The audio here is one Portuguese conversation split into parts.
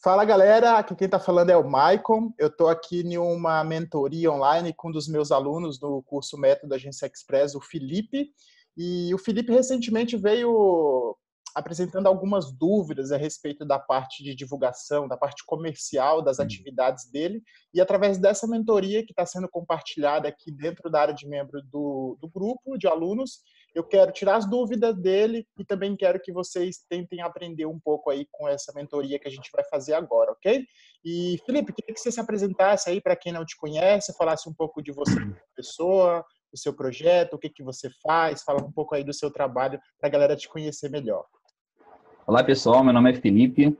Fala galera, aqui quem está falando é o Maicon. Eu estou aqui em uma mentoria online com um dos meus alunos do curso Método Agência Express, o Felipe. E o Felipe recentemente veio apresentando algumas dúvidas a respeito da parte de divulgação, da parte comercial das atividades dele. E através dessa mentoria que está sendo compartilhada aqui dentro da área de membro do grupo de alunos, eu quero tirar as dúvidas dele e também quero que vocês tentem aprender um pouco aí com essa mentoria que a gente vai fazer agora, ok? E, Felipe, queria que você se apresentasse aí para quem não te conhece, falasse um pouco de você como pessoa, do seu projeto, o que que você faz, fala um pouco aí do seu trabalho para a galera te conhecer melhor. Olá, pessoal. Meu nome é Felipe.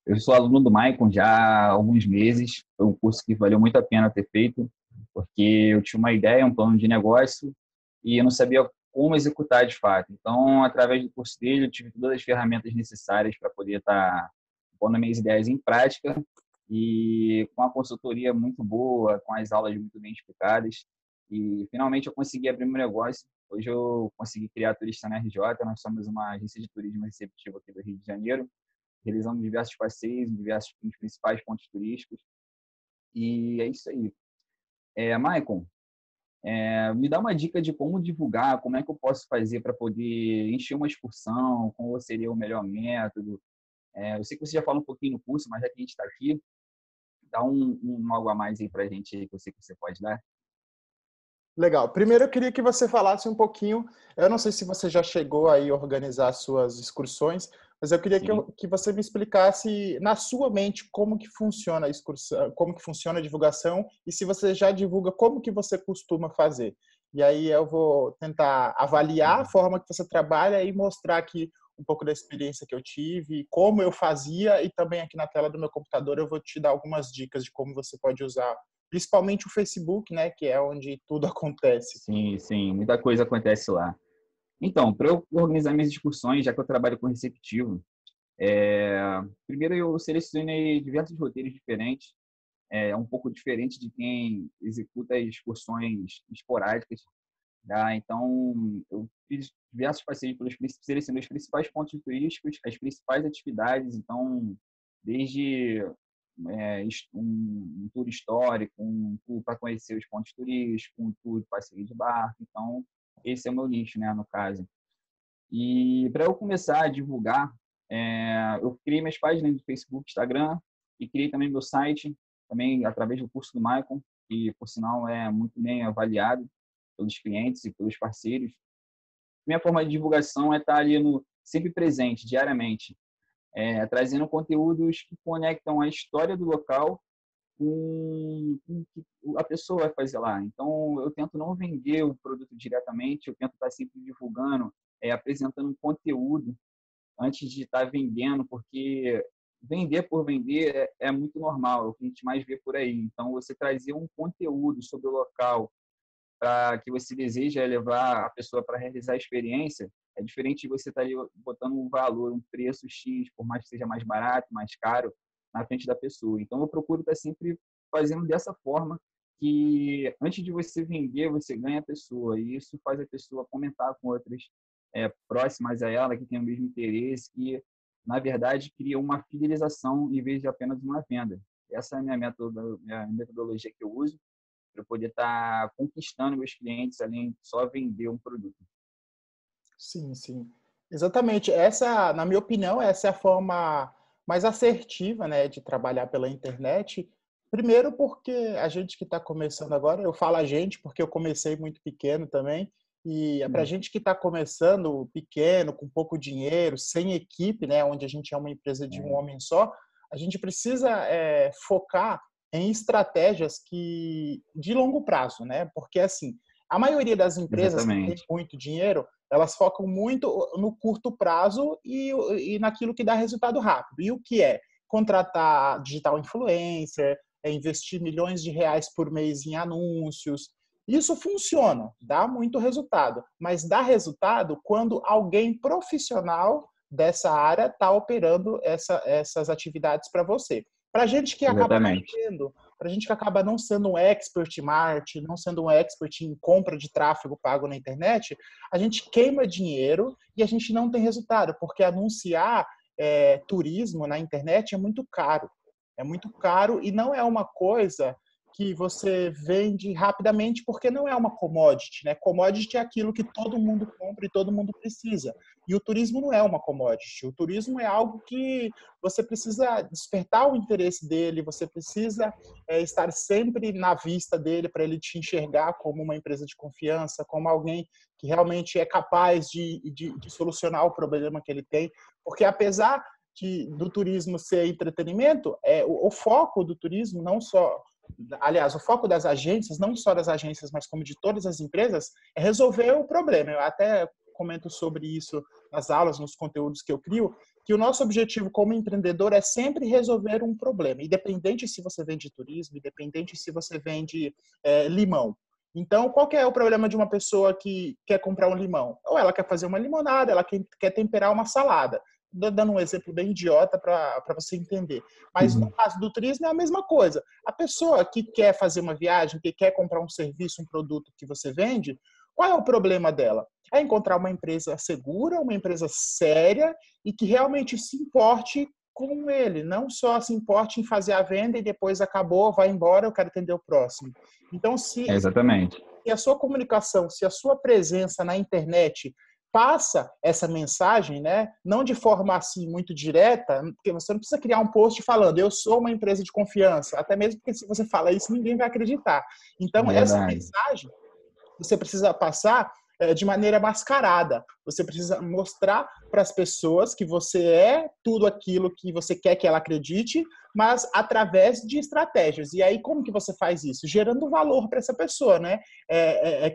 Eu sou aluno do Maicon já há alguns meses. Foi um curso que valeu muito a pena ter feito, porque eu tinha uma ideia, um plano de negócio, e eu não sabia como executar de fato. Então, através do curso dele, eu tive todas as ferramentas necessárias para poder estar pondo minhas ideias em prática, e com a consultoria muito boa, com as aulas muito bem explicadas, e finalmente eu consegui abrir meu negócio. Hoje eu consegui criar a Turista na RJ. Nós somos uma agência de turismo receptivo aqui do Rio de Janeiro. Realizamos diversos passeios em diversos principais pontos turísticos. E é isso aí. Maicon, me dá uma dica de como divulgar, como é que eu posso fazer para poder encher uma excursão, qual seria o melhor método. Eu sei que você já falou um pouquinho no curso, mas já que a gente está aqui, dá algo a mais aí para a gente aí que eu sei que você pode dar. Legal. Primeiro eu queria que você falasse um pouquinho, eu não sei se você já chegou aí a organizar suas excursões, mas eu queria Sim. que você me explicasse na sua mente como que funciona a excursão, como que funciona a divulgação e se você já divulga, como que você costuma fazer. E aí eu vou tentar avaliar a forma que você trabalha e mostrar aqui um pouco da experiência que eu tive, como eu fazia e também aqui na tela do meu computador eu vou te dar algumas dicas de como você pode usar principalmente o Facebook, né, que é onde tudo acontece. Sim, sim, muita coisa acontece lá. Então, para eu organizar minhas excursões, já que eu trabalho com receptivo, primeiro eu selecionei diversos roteiros diferentes, um pouco diferente de quem executa excursões esporádicas. Tá? Então, eu fiz diversos passeios selecionei os principais pontos turísticos, as principais atividades. Então, desde um tour histórico, um tour para conhecer os pontos turísticos, um tour de passeio de barco. Então, esse é o meu nicho, né, no caso. E para eu começar a divulgar, eu criei minhas páginas no Facebook, Instagram, e criei também meu site, também através do curso do Maicon, que, por sinal, é muito bem avaliado pelos clientes e pelos parceiros. Minha forma de divulgação é estar ali sempre presente, diariamente, trazendo conteúdos que conectam a história do local com o que a pessoa vai fazer lá. Então, eu tento não vender o produto diretamente, eu tento estar sempre divulgando, apresentando um conteúdo antes de estar vendendo, porque vender por vender é muito normal, é o que a gente mais vê por aí. Então, você trazer um conteúdo sobre o local para que você deseja levar a pessoa para realizar a experiência, é diferente de você estar ali botando um valor, um preço X, por mais que seja mais barato, mais caro, na frente da pessoa. Então, eu procuro estar sempre fazendo dessa forma, que antes de você vender, você ganha a pessoa. E isso faz a pessoa comentar com outras próximas a ela, que tem o mesmo interesse, que, na verdade, cria uma fidelização em vez de apenas uma venda. Essa é a minha metodologia que eu uso para poder estar conquistando meus clientes, além de só vender um produto. Sim, sim. Exatamente. Essa, na minha opinião, essa é a forma mais assertiva, né, de trabalhar pela internet. Primeiro porque a gente que está começando agora, eu falo a gente porque eu comecei muito pequeno também, e é para a gente que está começando pequeno, com pouco dinheiro, sem equipe, né, onde a gente é uma empresa de um homem só, a gente precisa focar em estratégias de longo prazo, né? Porque assim, a maioria das empresas que tem Exatamente. muito dinheiro, elas focam muito no curto prazo e naquilo que dá resultado rápido. E o que é? Contratar digital influencer, investir milhões de reais por mês em anúncios. Isso funciona, dá muito resultado. Mas dá resultado quando alguém profissional dessa área está operando essas atividades para você. Para a gente que acaba não Exatamente. tendo, para a gente que acaba não sendo um expert em marketing, não sendo um expert em compra de tráfego pago na internet, a gente queima dinheiro e a gente não tem resultado, porque anunciar turismo na internet é muito caro. É muito caro e não é uma coisa que você vende rapidamente, porque não é uma commodity, né? Commodity é aquilo que todo mundo compra e todo mundo precisa. E o turismo não é uma commodity. O turismo é algo que você precisa despertar o interesse dele, você precisa estar sempre na vista dele para ele te enxergar como uma empresa de confiança, como alguém que realmente é capaz de solucionar o problema que ele tem. Porque apesar do turismo ser entretenimento, o foco do turismo não só... Aliás, o foco das agências, não só das agências, mas como de todas as empresas, é resolver o problema. Eu até comento sobre isso nas aulas, nos conteúdos que eu crio, que o nosso objetivo como empreendedor é sempre resolver um problema, independente se você vende turismo, independente se você vende limão. Então, qual que é o problema de uma pessoa que quer comprar um limão? Ou ela quer fazer uma limonada, ela quer temperar uma salada. Dando um exemplo bem idiota para você entender. Mas no caso do turismo é a mesma coisa. A pessoa que quer fazer uma viagem, que quer comprar um serviço, um produto que você vende, qual é o problema dela? É encontrar uma empresa segura, uma empresa séria e que realmente se importe com ele, não só se importe em fazer a venda e depois acabou, vai embora, eu quero atender o próximo. Então, Exatamente. se a sua comunicação, se a sua presença na internet passa essa mensagem, né? Não de forma assim muito direta, porque você não precisa criar um post falando eu sou uma empresa de confiança, até mesmo porque se você fala isso, ninguém vai acreditar. Então, essa Verdade. mensagem você precisa passar de maneira mascarada. Você precisa mostrar para as pessoas que você é tudo aquilo que você quer que ela acredite, mas através de estratégias. E aí, como que você faz isso? Gerando valor para essa pessoa, né?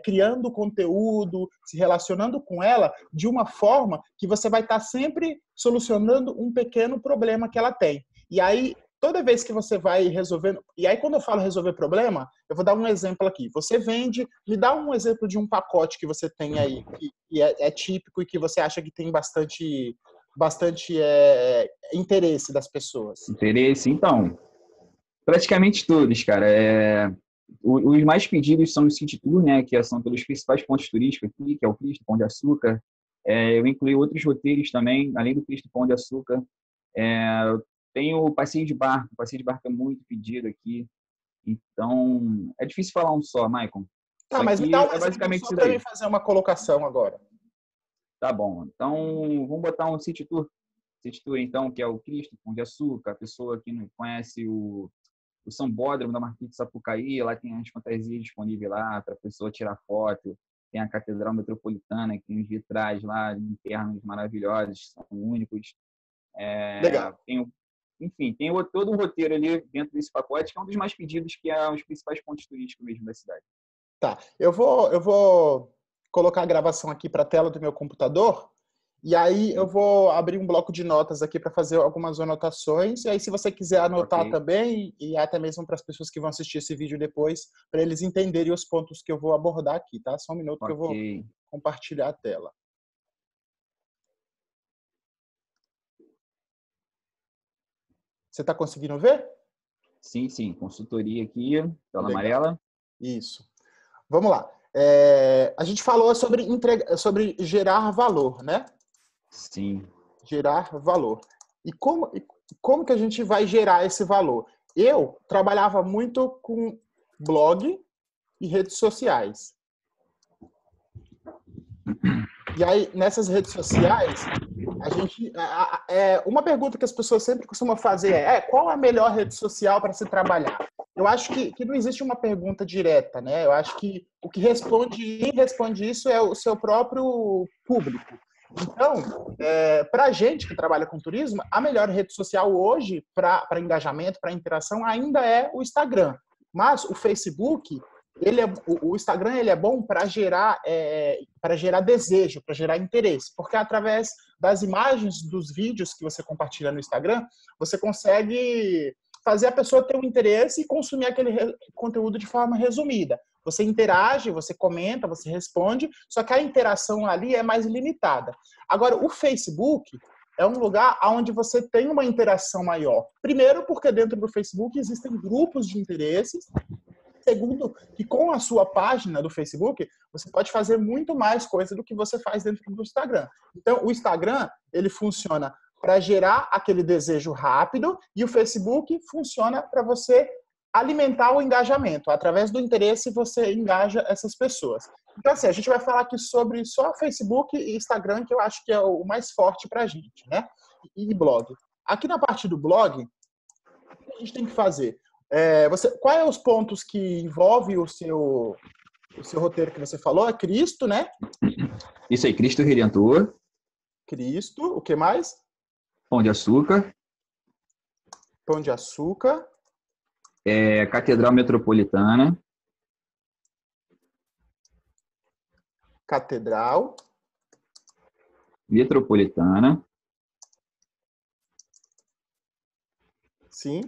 Criando conteúdo, se relacionando com ela de uma forma que você vai estar sempre solucionando um pequeno problema que ela tem. E aí, toda vez que você vai resolvendo... E aí, quando eu falo resolver problema, eu vou dar um exemplo aqui. Você vende... Me dá um exemplo de um pacote que você tem aí, que é típico e que você acha que tem bastante interesse das pessoas. Interesse? Então, praticamente todos, cara. Os mais pedidos são os City Tour, né, que são pelos principais pontos turísticos aqui, que é o Cristo, Pão de Açúcar. Eu incluí outros roteiros também, além do Cristo, Pão de Açúcar. Tem o passeio de barco. O passeio de barco é muito pedido aqui. Então, é difícil falar um só, Maicon. Tá, Só mas me que dá um é exemplo basicamente só isso para mim daí. fazer uma colocação agora. Tá bom. Então, vamos botar um City Tour. City Tour, então, que é o Cristo, Pão de Açúcar. A pessoa que não conhece o Sambódromo da Marquês de Sapucaí, lá tem as fantasias disponíveis lá para a pessoa tirar foto. Tem a Catedral Metropolitana, que tem os vitrais lá, internos maravilhosos, são únicos. Legal. Enfim, tem todo um roteiro ali dentro desse pacote, que é um dos mais pedidos, que é os principais pontos turísticos mesmo da cidade. Tá. Eu vou colocar a gravação aqui para a tela do meu computador. E aí eu vou abrir um bloco de notas aqui para fazer algumas anotações. E aí, se você quiser anotar Ok, também, e até mesmo para as pessoas que vão assistir esse vídeo depois, para eles entenderem os pontos que eu vou abordar aqui, tá? Só um minuto que eu vou ok. compartilhar a tela. Você está conseguindo ver? Sim, sim. Consultoria aqui, tela Legal. amarela. Isso. Vamos lá. A gente falou sobre gerar valor, né? Sim. Gerar valor. E como que a gente vai gerar esse valor? Eu trabalhava muito com blog e redes sociais. E aí, nessas redes sociais, uma pergunta que as pessoas sempre costumam fazer qual a melhor rede social para se trabalhar? Eu acho que não existe uma pergunta direta, né? Eu acho que quem responde isso é o seu próprio público. Então, para a gente que trabalha com turismo, a melhor rede social hoje para engajamento, para interação, ainda é o Instagram. Mas o Facebook, o Instagram ele é bom para gerar desejo, para gerar interesse, porque através das imagens dos vídeos que você compartilha no Instagram, você consegue fazer a pessoa ter um interesse e consumir aquele conteúdo de forma resumida. Você interage, você comenta, você responde, só que a interação ali é mais limitada. Agora, o Facebook é um lugar onde você tem uma interação maior. Primeiro, porque dentro do Facebook existem grupos de interesses. Segundo, que com a sua página do Facebook, você pode fazer muito mais coisa do que você faz dentro do Instagram. Então, o Instagram, ele funciona para gerar aquele desejo rápido e o Facebook funciona para você alimentar o engajamento. Através do interesse, você engaja essas pessoas. Então, assim, a gente vai falar aqui sobre só Facebook e Instagram, que eu acho que é o mais forte para a gente, né? E blog. Aqui na parte do blog, o que a gente tem que fazer? Quais são os pontos que envolvem o seu roteiro que você falou? É Cristo, né? Isso aí, Cristo Redentor. Cristo. O que mais? Pão de Açúcar. Pão de Açúcar. Catedral Metropolitana. Catedral Metropolitana. Sim.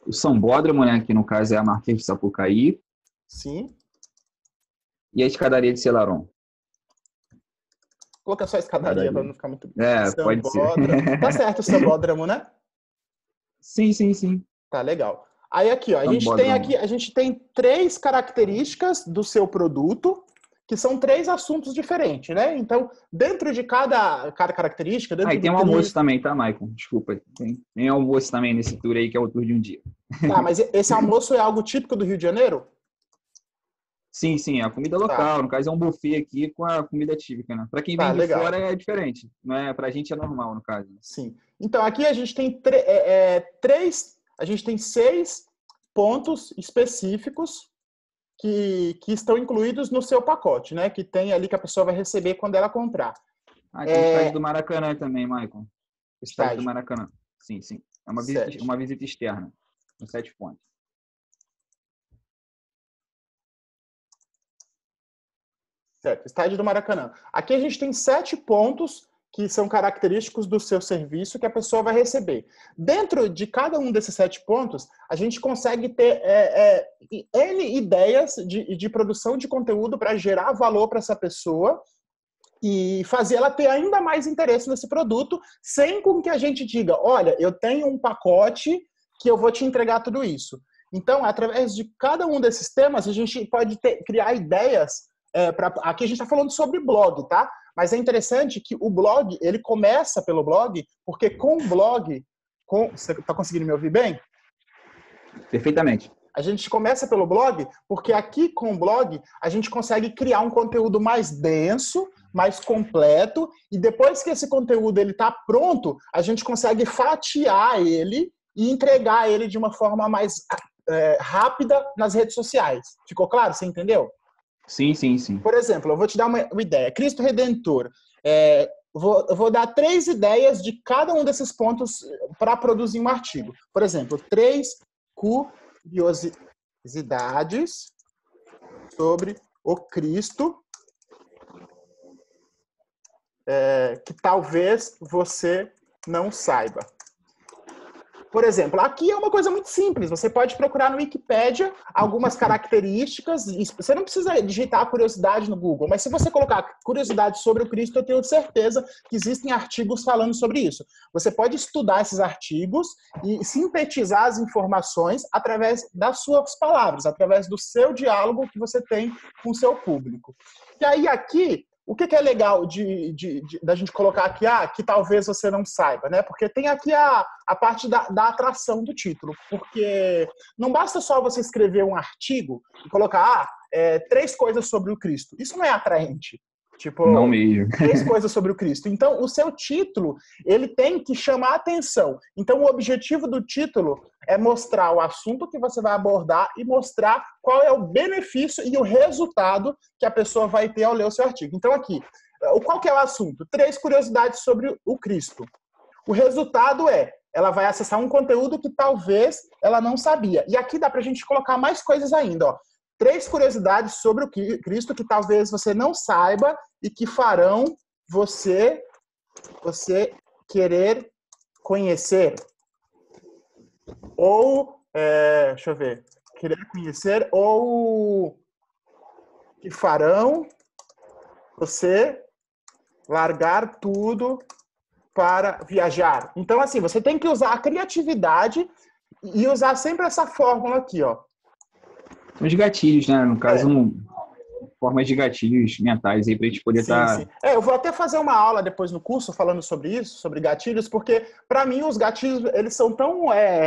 O Sambódromo, né, que no caso é a Marquês de Sapucaí. Sim. E a escadaria de Selarón. Coloca só a escadaria para não ficar muito... Pode ser. Tá certo o Sambódromo, né? Sim, sim, sim. Tá legal. Aí aqui, ó, a gente tem 3 características do seu produto, que são 3 assuntos diferentes, né? Então, dentro de cada característica... E tem um almoço também, tá, Maicon? Desculpa. Tem almoço também nesse tour aí, que é o tour de um dia. Tá, mas esse almoço é algo típico do Rio de Janeiro? Sim, sim, é a comida local. No caso, é um buffet aqui com a comida típica, né? Para quem vem de fora é diferente. Não é, pra gente é normal, no caso. Sim. Então, aqui a gente tem 6 pontos específicos que estão incluídos no seu pacote, né? Que tem ali que a pessoa vai receber quando ela comprar. Tem o estádio do Maracanã também, Maicon. Estádio do Maracanã. Sim, sim. É uma visita externa. Com 7 pontos. Certo, estádio do Maracanã. Aqui a gente tem 7 pontos que são característicos do seu serviço que a pessoa vai receber. Dentro de cada um desses 7 pontos, a gente consegue ter N ideias de produção de conteúdo para gerar valor para essa pessoa e fazer ela ter ainda mais interesse nesse produto, sem com que a gente diga, olha, eu tenho um pacote que eu vou te entregar tudo isso. Então, através de cada um desses temas, a gente pode criar ideias. Aqui a gente está falando sobre blog, tá? Mas é interessante que o blog, ele começa pelo blog, porque com o blog... Você está conseguindo me ouvir bem? Perfeitamente. A gente começa pelo blog, porque aqui com o blog, a gente consegue criar um conteúdo mais denso, mais completo, e depois que esse conteúdo está pronto, a gente consegue fatiar ele e entregar ele de uma forma mais rápida nas redes sociais. Ficou claro? Você entendeu? Sim, sim, sim. Por exemplo, eu vou te dar uma ideia. Cristo Redentor. Eu vou dar 3 ideias de cada um desses pontos para produzir um artigo. Por exemplo, 3 curiosidades sobre o Cristo que talvez você não saiba. Por exemplo, aqui é uma coisa muito simples. Você pode procurar no Wikipedia algumas características. Você não precisa digitar curiosidade no Google, mas se você colocar curiosidade sobre o Cristo, eu tenho certeza que existem artigos falando sobre isso. Você pode estudar esses artigos e sintetizar as informações através das suas palavras, através do seu diálogo que você tem com o seu público. E aí aqui... O que é legal da gente colocar aqui, que talvez você não saiba, né? Porque tem aqui a parte da atração do título. Porque não basta só você escrever um artigo e colocar 3 coisas sobre o Cristo. Isso não é atraente. Tipo, não mesmo. 3 coisas sobre o Cristo. Então, o seu título, ele tem que chamar a atenção. Então, o objetivo do título é mostrar o assunto que você vai abordar e mostrar qual é o benefício e o resultado que a pessoa vai ter ao ler o seu artigo. Então, aqui, qual que é o assunto? 3 curiosidades sobre o Cristo. O resultado ela vai acessar um conteúdo que talvez ela não sabia. E aqui dá pra gente colocar mais coisas ainda, ó. 3 curiosidades sobre o Cristo que talvez você não saiba e que farão você querer conhecer. Ou, deixa eu ver, querer conhecer ou que farão você largar tudo para viajar. Então, assim, você tem que usar a criatividade e usar sempre essa fórmula aqui, ó. Os gatilhos, né? No caso, formas de gatilhos mentais aí para a gente poder estar... Sim. Eu vou até fazer uma aula depois no curso falando sobre isso, sobre gatilhos, porque para mim os gatilhos, eles são tão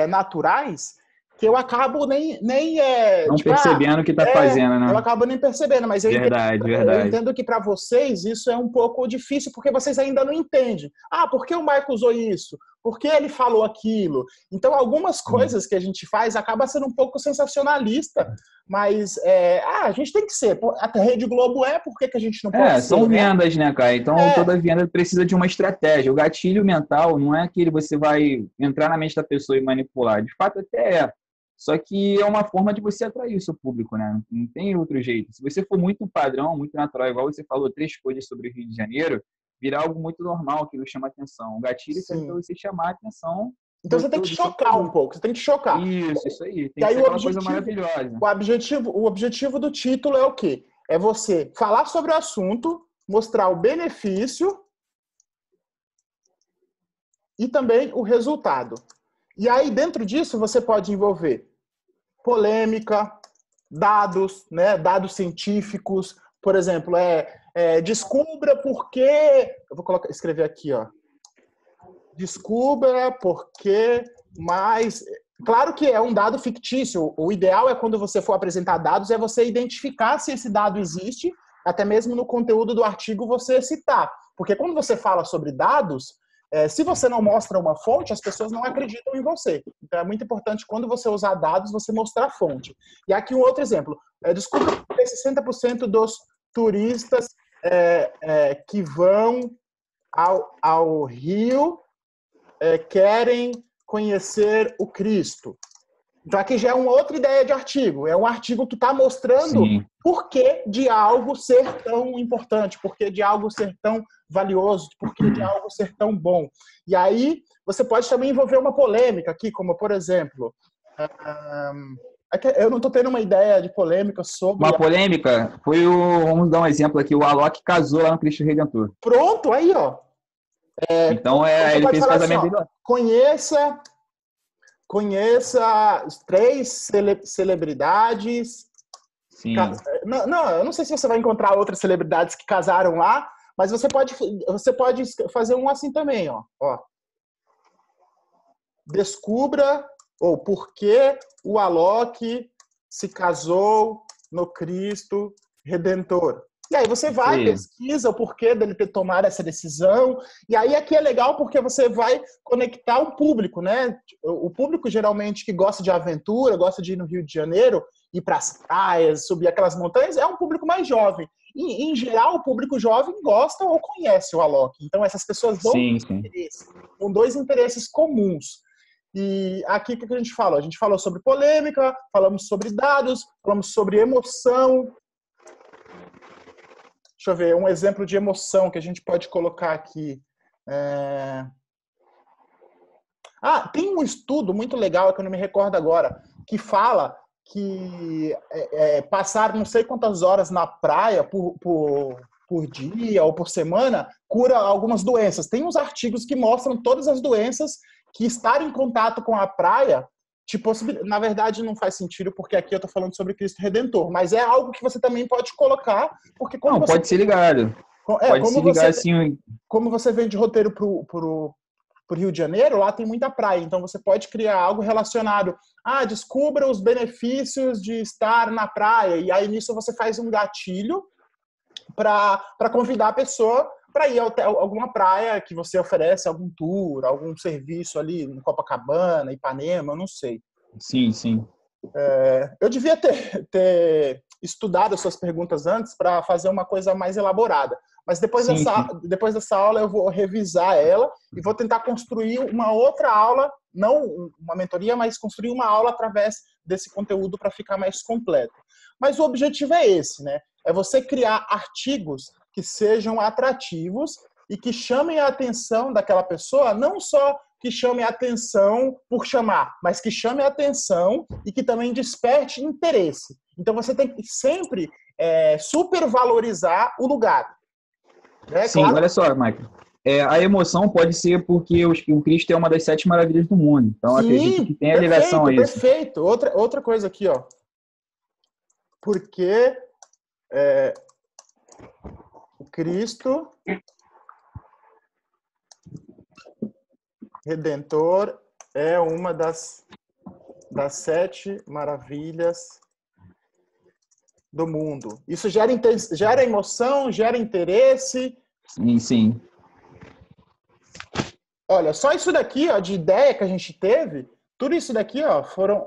naturais que eu acabo Não percebendo o que está fazendo, né? eu acabo nem percebendo, mas Verdade. eu entendo que para vocês isso é um pouco difícil, porque vocês ainda não entendem. Por que o Michael usou isso? Por que ele falou aquilo? Então, algumas coisas que a gente faz acaba sendo um pouco sensacionalista, mas a gente tem que ser. A Rede Globo por que a gente não pode ser? São vendas, né, cara? Então, toda venda precisa de uma estratégia. O gatilho mental não é aquele você vai entrar na mente da pessoa e manipular. De fato, até é. Só que é uma forma de você atrair o seu público, né? Não tem outro jeito. Se você for muito padrão, muito natural, igual você falou, 3 coisas sobre o Rio de Janeiro, virar algo muito normal, que chama atenção. O gatilho serve para você chamar a atenção. Então você tem que chocar um pouco, você tem que chocar. Isso aí. Tem que ser aquela coisa maravilhosa. O objetivo do título é o quê? É você falar sobre o assunto, mostrar o benefício e também o resultado. E aí, dentro disso, você pode envolver polêmica, dados, né? Dados científicos. Por exemplo, descubra por que... Eu vou escrever aqui, ó. Descubra por que mais... Claro que é um dado fictício. O ideal é, quando você for apresentar dados, é você identificar se esse dado existe, até mesmo no conteúdo do artigo você citar. Porque quando você fala sobre dados, se você não mostra uma fonte, as pessoas não acreditam em você. Então é muito importante, quando você usar dados, você mostrar a fonte. E aqui um outro exemplo. Descubra que 60% dos turistas que vão ao Rio querem conhecer o Cristo. Então aqui já é uma outra ideia de artigo. É um artigo que está mostrando por que de algo ser tão importante, por que de algo ser tão valioso, por que de algo ser tão bom. E aí você pode também envolver uma polêmica aqui, como, por exemplo... eu não estou tendo uma ideia de polêmica sobre... Uma polêmica foi vamos dar um exemplo aqui, o Alok casou lá no Cristo Redentor. Pronto, aí, ó. Então, ele fez o casamento dele. Conheça 3 celebridades. Sim. Não, eu não sei se você vai encontrar outras celebridades que casaram lá, mas você pode fazer um assim também, ó. Descubra por que o Alok se casou no Cristo Redentor. E aí você vai, pesquisa o porquê dele ter tomado essa decisão. E aí aqui é legal porque você vai conectar o público, né? O público, geralmente, que gosta de aventura, gosta de ir no Rio de Janeiro, ir para as praias, subir aquelas montanhas, é um público mais jovem. E, em geral, o público jovem gosta ou conhece o Alok. Então, essas pessoas vão ter interesse. Com 2 interesses comuns. E aqui, o que a gente falou? A gente falou sobre polêmica, falamos sobre dados, falamos sobre emoção. Deixa eu ver, um exemplo de emoção que a gente pode colocar aqui. Tem um estudo muito legal, que eu não me recordo agora, que fala que passar não sei quantas horas na praia por dia ou por semana cura algumas doenças. Tem uns artigos que mostram todas as doenças que estar em contato com a praia na verdade, não faz sentido, porque aqui eu estou falando sobre Cristo Redentor, mas é algo que você também pode colocar, porque pode ser ligado. Pode se ligar assim. Como você vende roteiro pro Rio de Janeiro, lá tem muita praia, então você pode criar algo relacionado. Descubra os benefícios de estar na praia, e aí nisso você faz um gatilho para convidar a pessoa para ir até alguma praia que você oferece algum tour, algum serviço ali em Copacabana, Ipanema, eu não sei. Sim. Eu devia ter estudado as suas perguntas antes para fazer uma coisa mais elaborada. Mas depois dessa aula eu vou revisar ela e vou tentar construir uma outra aula, não uma mentoria, mas construir uma aula através desse conteúdo para ficar mais completo. Mas o objetivo é esse, né? É você criar artigos que sejam atrativos e que chamem a atenção daquela pessoa, não só que chame a atenção por chamar, mas que chame a atenção e que também desperte interesse. Então você tem que sempre supervalorizar o lugar. Sim, claro. Olha só, Michael. A emoção pode ser porque o Cristo é uma das 7 maravilhas do mundo. Então, acredito que tem a ligação a isso. Perfeito. Outra coisa aqui, ó. Porque O Cristo Redentor é uma das 7 maravilhas do mundo. Isso gera emoção, gera interesse. Sim, sim. Olha, só isso daqui, ó, de ideia que a gente teve, tudo isso daqui, ó, foram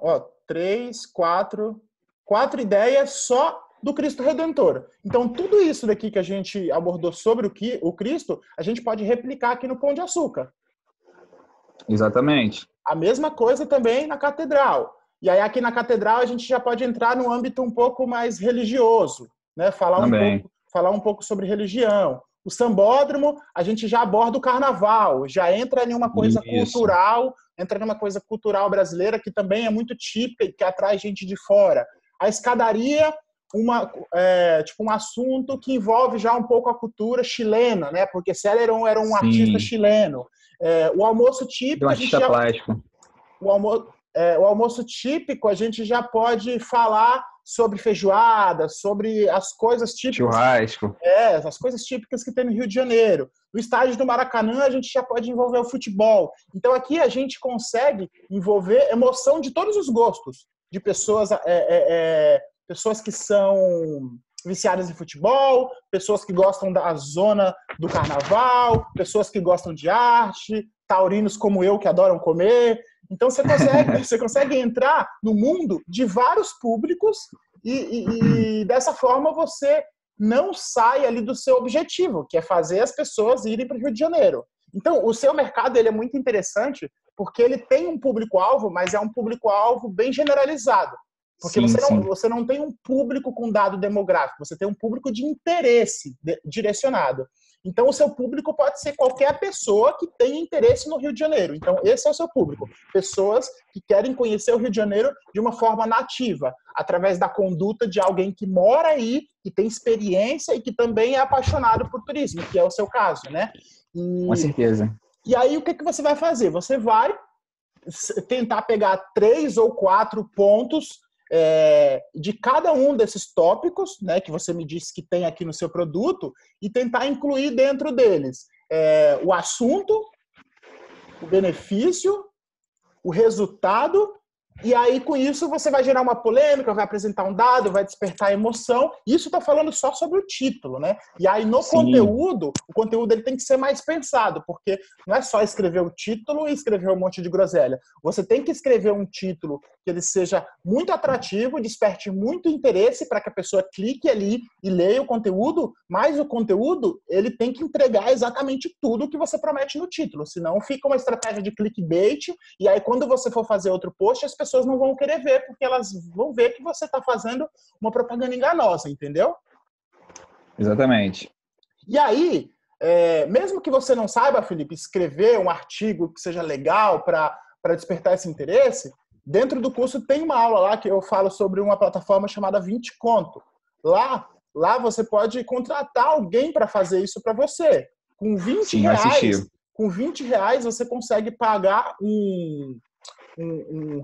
4 ideias só do Cristo Redentor. Então, tudo isso daqui que a gente abordou sobre o Cristo, a gente pode replicar aqui no Pão de Açúcar. Exatamente. A mesma coisa também na catedral. E aí aqui na catedral a gente já pode entrar num âmbito um pouco mais religioso, né? Falar um pouco sobre religião. O sambódromo, a gente já aborda o carnaval, já entra em uma coisa cultural, brasileira que também é muito típica e que atrai gente de fora. A escadaria, um assunto que envolve já um pouco a cultura chilena, né? Porque Céleron era um artista chileno. O almoço típico, plástico. O almoço típico, a gente já pode falar sobre feijoada, sobre as coisas típicas. Churrasco. As coisas típicas que tem no Rio de Janeiro. No estádio do Maracanã, a gente já pode envolver o futebol. Então, aqui a gente consegue envolver emoção de todos os gostos, de pessoas que são viciadas em futebol, pessoas que gostam da zona do carnaval, pessoas que gostam de arte, taurinos como eu, que adoram comer. Então, você consegue entrar no mundo de vários públicos e dessa forma você não sai ali do seu objetivo, que é fazer as pessoas irem para o Rio de Janeiro. Então, o seu mercado ele é muito interessante porque ele tem um público-alvo, mas é um público-alvo bem generalizado. Porque você não tem um público com dado demográfico, você tem um público de interesse direcionado. Então, o seu público pode ser qualquer pessoa que tenha interesse no Rio de Janeiro. Então, esse é o seu público. Pessoas que querem conhecer o Rio de Janeiro de uma forma nativa, através da conduta de alguém que mora aí, que tem experiência e que também é apaixonado por turismo, que é o seu caso, né? Com certeza. E aí, o que você vai fazer? Você vai tentar pegar 3 ou 4 pontos de cada um desses tópicos, né, que você me disse que tem aqui no seu produto, e tentar incluir dentro deles o assunto, o benefício, o resultado, e aí com isso você vai gerar uma polêmica, vai apresentar um dado, vai despertar emoção. Isso está falando só sobre o título, né? E aí no conteúdo, o conteúdo ele tem que ser mais pensado, porque não é só escrever o título e escrever um monte de groselha. Você tem que escrever um título que ele seja muito atrativo, desperte muito interesse para que a pessoa clique ali e leia o conteúdo, mas o conteúdo ele tem que entregar exatamente tudo que você promete no título, senão fica uma estratégia de clickbait, e aí quando você for fazer outro post, as pessoas não vão querer ver, porque elas vão ver que você está fazendo uma propaganda enganosa, entendeu? Exatamente. E aí, mesmo que você não saiba, Felipe, escrever um artigo que seja legal para despertar esse interesse, dentro do curso tem uma aula lá que eu falo sobre uma plataforma chamada 20 Conto. Lá você pode contratar alguém para fazer isso para você. Com 20 reais, com 20 reais você consegue pagar um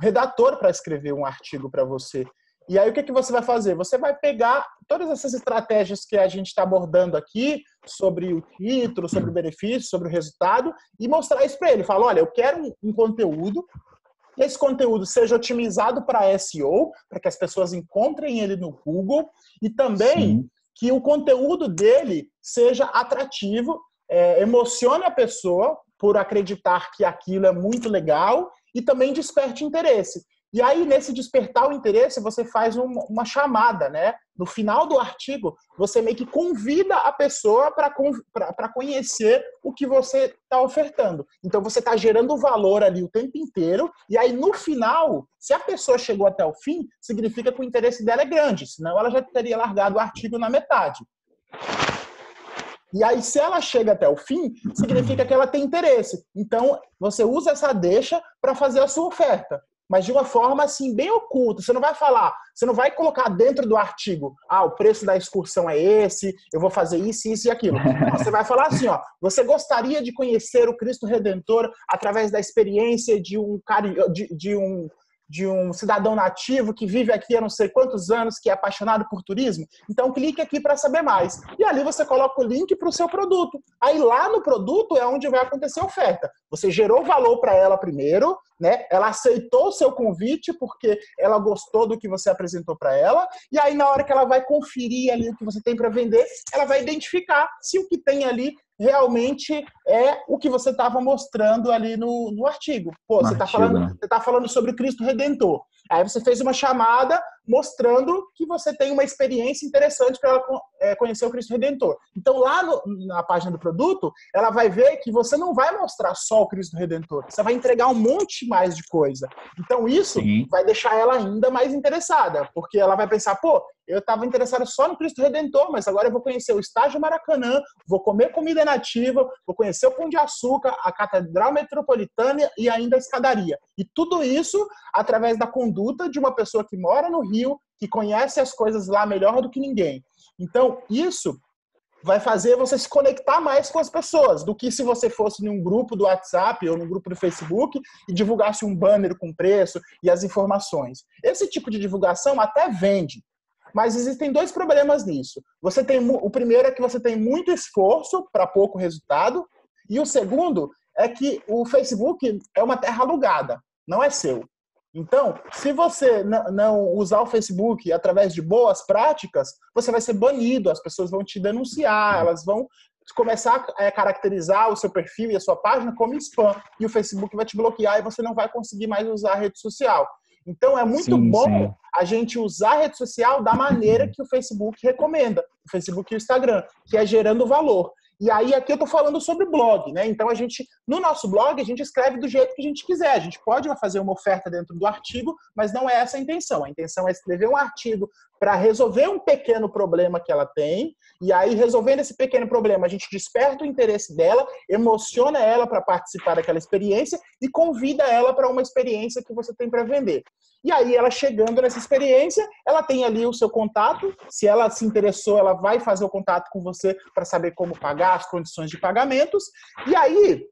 redator para escrever um artigo para você. E aí o que você vai fazer? Você vai pegar todas essas estratégias que a gente está abordando aqui, sobre o título, sobre o benefício, sobre o resultado, e mostrar isso para ele. Fala, olha, eu quero um conteúdo, que esse conteúdo seja otimizado para SEO, para que as pessoas encontrem ele no Google, e também que o conteúdo dele seja atrativo, emocione a pessoa por acreditar que aquilo é muito legal e também desperte interesse. E aí, nesse despertar o interesse, você faz uma chamada, né? No final do artigo, você meio que convida a pessoa para conhecer o que você está ofertando. Então, você está gerando valor ali o tempo inteiro, e aí, no final, se a pessoa chegou até o fim, significa que o interesse dela é grande, senão ela já teria largado o artigo na metade. E aí, se ela chega até o fim, significa que ela tem interesse. Então, você usa essa deixa para fazer a sua oferta. Mas de uma forma, assim, bem oculta. Você não vai falar, você não vai colocar dentro do artigo, o preço da excursão é esse, eu vou fazer isso, isso e aquilo. Não, você vai falar assim, você gostaria de conhecer o Cristo Redentor através da experiência de um de um cidadão nativo que vive aqui há não sei quantos anos, que é apaixonado por turismo? Então clique aqui para saber mais. E ali você coloca o link para o seu produto. Aí lá no produto é onde vai acontecer a oferta. Você gerou valor para ela primeiro, né? Ela aceitou o seu convite porque ela gostou do que você apresentou para ela, e aí na hora que ela vai conferir ali o que você tem para vender, ela vai identificar se o que tem ali realmente é o que você estava mostrando ali no artigo. Pô, você está falando sobre o Cristo Redentor. Aí você fez uma chamada mostrando que você tem uma experiência interessante para ela conhecer o Cristo Redentor. Então, lá na página do produto, ela vai ver que você não vai mostrar só o Cristo Redentor. Você vai entregar um monte mais de coisa. Então, isso vai deixar ela ainda mais interessada, porque ela vai pensar, pô, eu estava interessado só no Cristo Redentor, mas agora eu vou conhecer o Estádio Maracanã, vou comer comida nativa, vou conhecer o Pão de Açúcar, a Catedral Metropolitana e ainda a escadaria. E tudo isso através da conduta de uma pessoa que mora no Rio, que conhece as coisas lá melhor do que ninguém. Então, isso vai fazer você se conectar mais com as pessoas, do que se você fosse em um grupo do WhatsApp ou num grupo do Facebook e divulgasse um banner com preço e as informações. Esse tipo de divulgação até vende, mas existem dois problemas nisso. O primeiro é que você tem muito esforço para pouco resultado, e o segundo é que o Facebook é uma terra alugada, não é seu. Então, se você não usar o Facebook através de boas práticas, você vai ser banido, as pessoas vão te denunciar, elas vão começar a caracterizar o seu perfil e a sua página como spam, e o Facebook vai te bloquear e você não vai conseguir mais usar a rede social. Então, é muito bom a gente usar a rede social da maneira que o Facebook recomenda, o Facebook e o Instagram, que é gerando valor. E aí, aqui eu estou falando sobre blog, né? Então, no nosso blog, a gente escreve do jeito que a gente quiser. A gente pode fazer uma oferta dentro do artigo, mas não é essa a intenção. A intenção é escrever um artigo para resolver um pequeno problema que ela tem, e aí, resolvendo esse pequeno problema, a gente desperta o interesse dela, emociona ela para participar daquela experiência e convida ela para uma experiência que você tem para vender. E aí, ela chegando nessa experiência, ela tem ali o seu contato. Se ela se interessou, ela vai fazer o contato com você para saber como pagar, as condições de pagamentos. E aí,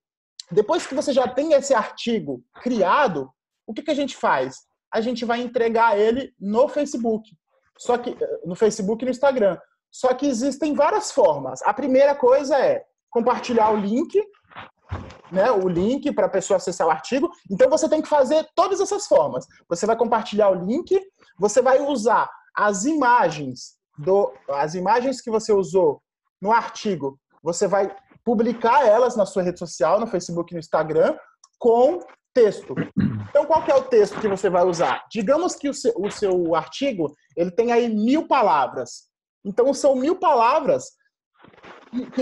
depois que você já tem esse artigo criado, o que a gente faz? A gente vai entregar ele no Facebook. Só que no Facebook e no Instagram. Só que existem várias formas. A primeira coisa é compartilhar o link, né, o link para a pessoa acessar o artigo. Então, você tem que fazer todas essas formas. Você vai compartilhar o link, você vai usar as imagens que você usou no artigo, você vai publicar elas na sua rede social, no Facebook e no Instagram, com texto. Então, qual que é o texto que você vai usar? Digamos que o seu artigo ele tem aí 1000 palavras. Então, são 1000 palavras que